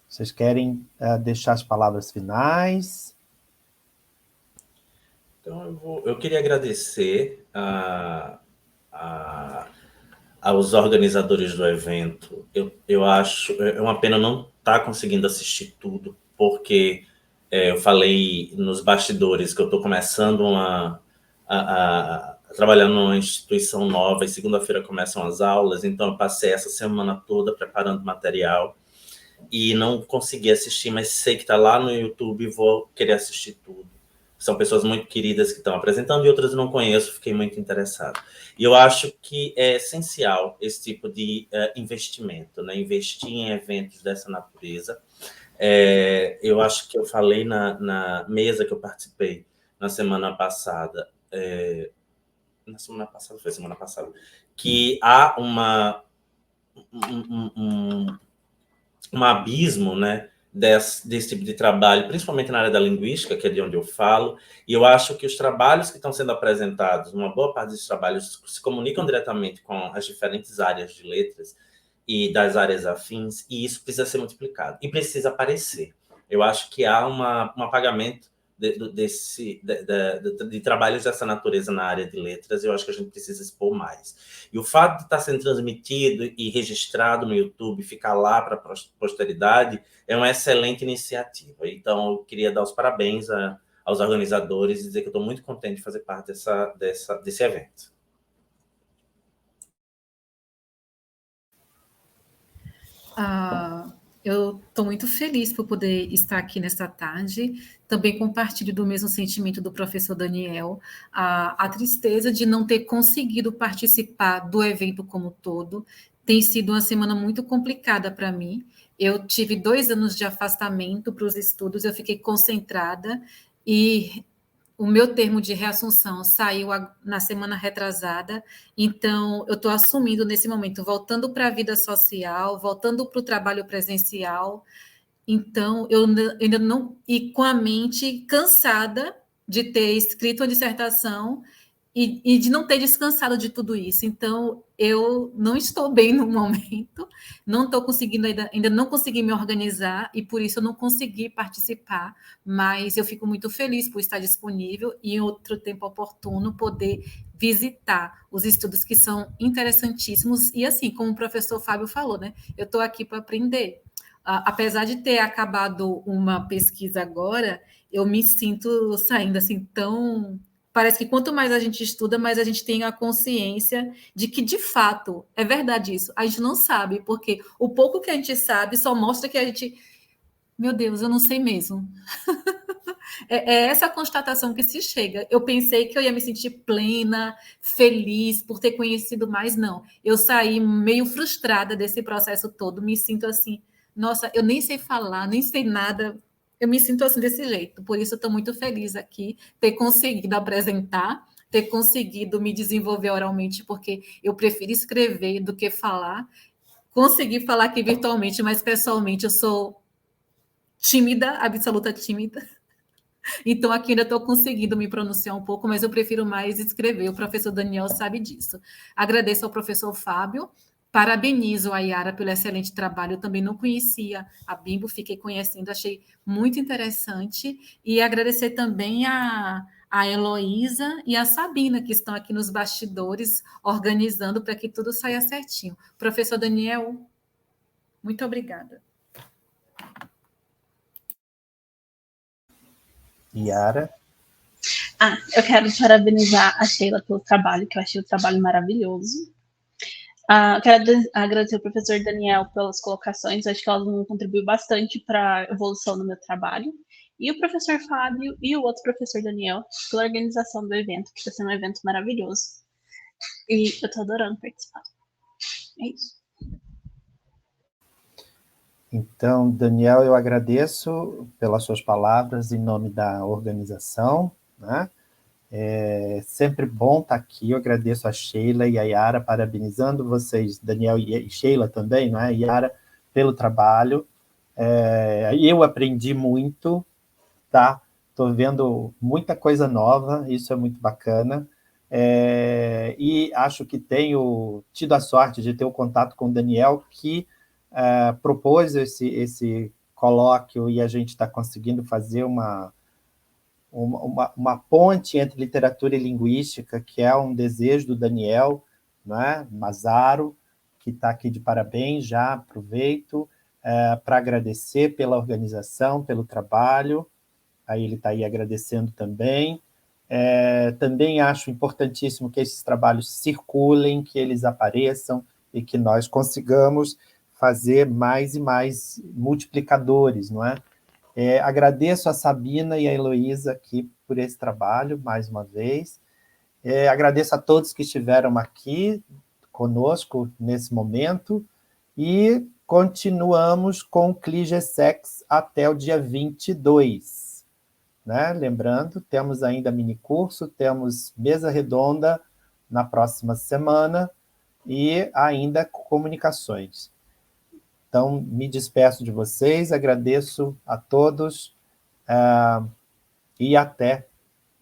Vocês querem deixar as palavras finais? Então, eu queria agradecer aos organizadores do evento. Eu acho, é uma pena não estar conseguindo assistir tudo, porque eu falei nos bastidores que eu estou começando a trabalhar numa instituição nova, e segunda-feira começam as aulas, então eu passei essa semana toda preparando material e não consegui assistir, mas sei que está lá no YouTube e vou querer assistir tudo. São pessoas muito queridas que estão apresentando e outras eu não conheço, fiquei muito interessado. E eu acho que é essencial esse tipo de investimento, né? Investir em eventos dessa natureza. Eu acho que eu falei na mesa que eu participei na semana passada, foi semana passada, que há um abismo, né, desse tipo de trabalho, principalmente na área da linguística, que é de onde eu falo, e eu acho que os trabalhos que estão sendo apresentados, uma boa parte desses trabalhos se comunicam diretamente com as diferentes áreas de letras e das áreas afins, e isso precisa ser multiplicado, e precisa aparecer. Eu acho que há um apagamento de trabalhos dessa natureza na área de letras, eu acho que a gente precisa expor mais. E o fato de estar sendo transmitido e registrado no YouTube, ficar lá para a posteridade, é uma excelente iniciativa. Então, eu queria dar os parabéns aos organizadores e dizer que eu estou muito contente de fazer parte desse evento. Eu estou muito feliz por poder estar aqui nesta tarde. Também compartilho do mesmo sentimento do professor Daniel, a tristeza de não ter conseguido participar do evento como um todo. Tem sido uma semana muito complicada para mim. Eu tive 2 anos de afastamento para os estudos, eu fiquei concentrada e o meu termo de reassunção saiu na semana retrasada, então eu estou assumindo nesse momento, voltando para a vida social, voltando para o trabalho presencial, então eu ainda não, e com a mente cansada de ter escrito a dissertação e de não ter descansado de tudo isso. Então, eu não estou bem no momento, não estou conseguindo, ainda não consegui me organizar, e por isso eu não consegui participar, mas eu fico muito feliz por estar disponível e em outro tempo oportuno poder visitar os estudos que são interessantíssimos, e assim, como o professor Fábio falou, né? Eu estou aqui para aprender. Apesar de ter acabado uma pesquisa agora, eu me sinto saindo assim tão... Parece que quanto mais a gente estuda, mais a gente tem a consciência de que, de fato, é verdade isso. A gente não sabe, porque o pouco que a gente sabe só mostra que a gente... Meu Deus, eu não sei mesmo. É essa constatação que se chega. Eu pensei que eu ia me sentir plena, feliz por ter conhecido mais, não. Eu saí meio frustrada desse processo todo, me sinto assim, nossa, eu nem sei falar, nem sei nada, eu me sinto assim desse jeito. Por isso eu estou muito feliz aqui, ter conseguido apresentar, ter conseguido me desenvolver oralmente, porque eu prefiro escrever do que falar. Consegui falar aqui virtualmente, mas pessoalmente eu sou tímida, absoluta tímida. Então, aqui ainda estou conseguindo me pronunciar um pouco, mas eu prefiro mais escrever. O professor Daniel sabe disso. Agradeço ao professor Fábio, parabenizo a Yara pelo excelente trabalho. Eu também não conhecia a Bimbo, fiquei conhecendo, achei muito interessante. E agradecer também a Heloísa e a Sabina, que estão aqui nos bastidores, organizando para que tudo saia certinho. Professor Daniel, muito obrigada. Yara? Eu quero parabenizar a Sheila pelo trabalho, que eu achei o trabalho maravilhoso. Quero agradecer ao professor Daniel pelas colocações, acho que ela contribuiu bastante para a evolução do meu trabalho. E o professor Fábio e o outro professor Daniel pela organização do evento, que está sendo um evento maravilhoso. E eu estou adorando participar. É isso. Então, Daniel, eu agradeço pelas suas palavras em nome da organização, né? É sempre bom estar aqui, eu agradeço a Sheila e a Yara, parabenizando vocês, Daniel e Sheila também, né? Yara, pelo trabalho. Eu aprendi muito, tá? Estou vendo muita coisa nova, isso é muito bacana. E acho que tenho tido a sorte de ter o contato com o Daniel, que propôs esse colóquio, e a gente está conseguindo fazer uma ponte entre literatura e linguística, que é um desejo do Daniel, né? Mazaro, que está aqui de parabéns, já aproveito para agradecer pela organização, pelo trabalho, aí ele está aí agradecendo também. Também acho importantíssimo que esses trabalhos circulem, que eles apareçam e que nós consigamos fazer mais e mais multiplicadores, não é? Agradeço a Sabina e a Heloísa aqui por esse trabalho, mais uma vez. Agradeço a todos que estiveram aqui conosco nesse momento e continuamos com o CliGESEX até o dia 22. Né? Lembrando, temos ainda minicurso, temos mesa redonda na próxima semana e ainda comunicações. Então, me despeço de vocês, agradeço a todos e até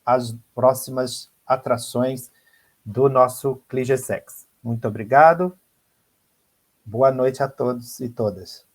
as próximas atrações do nosso CligeSex. Muito obrigado. Boa noite a todos e todas.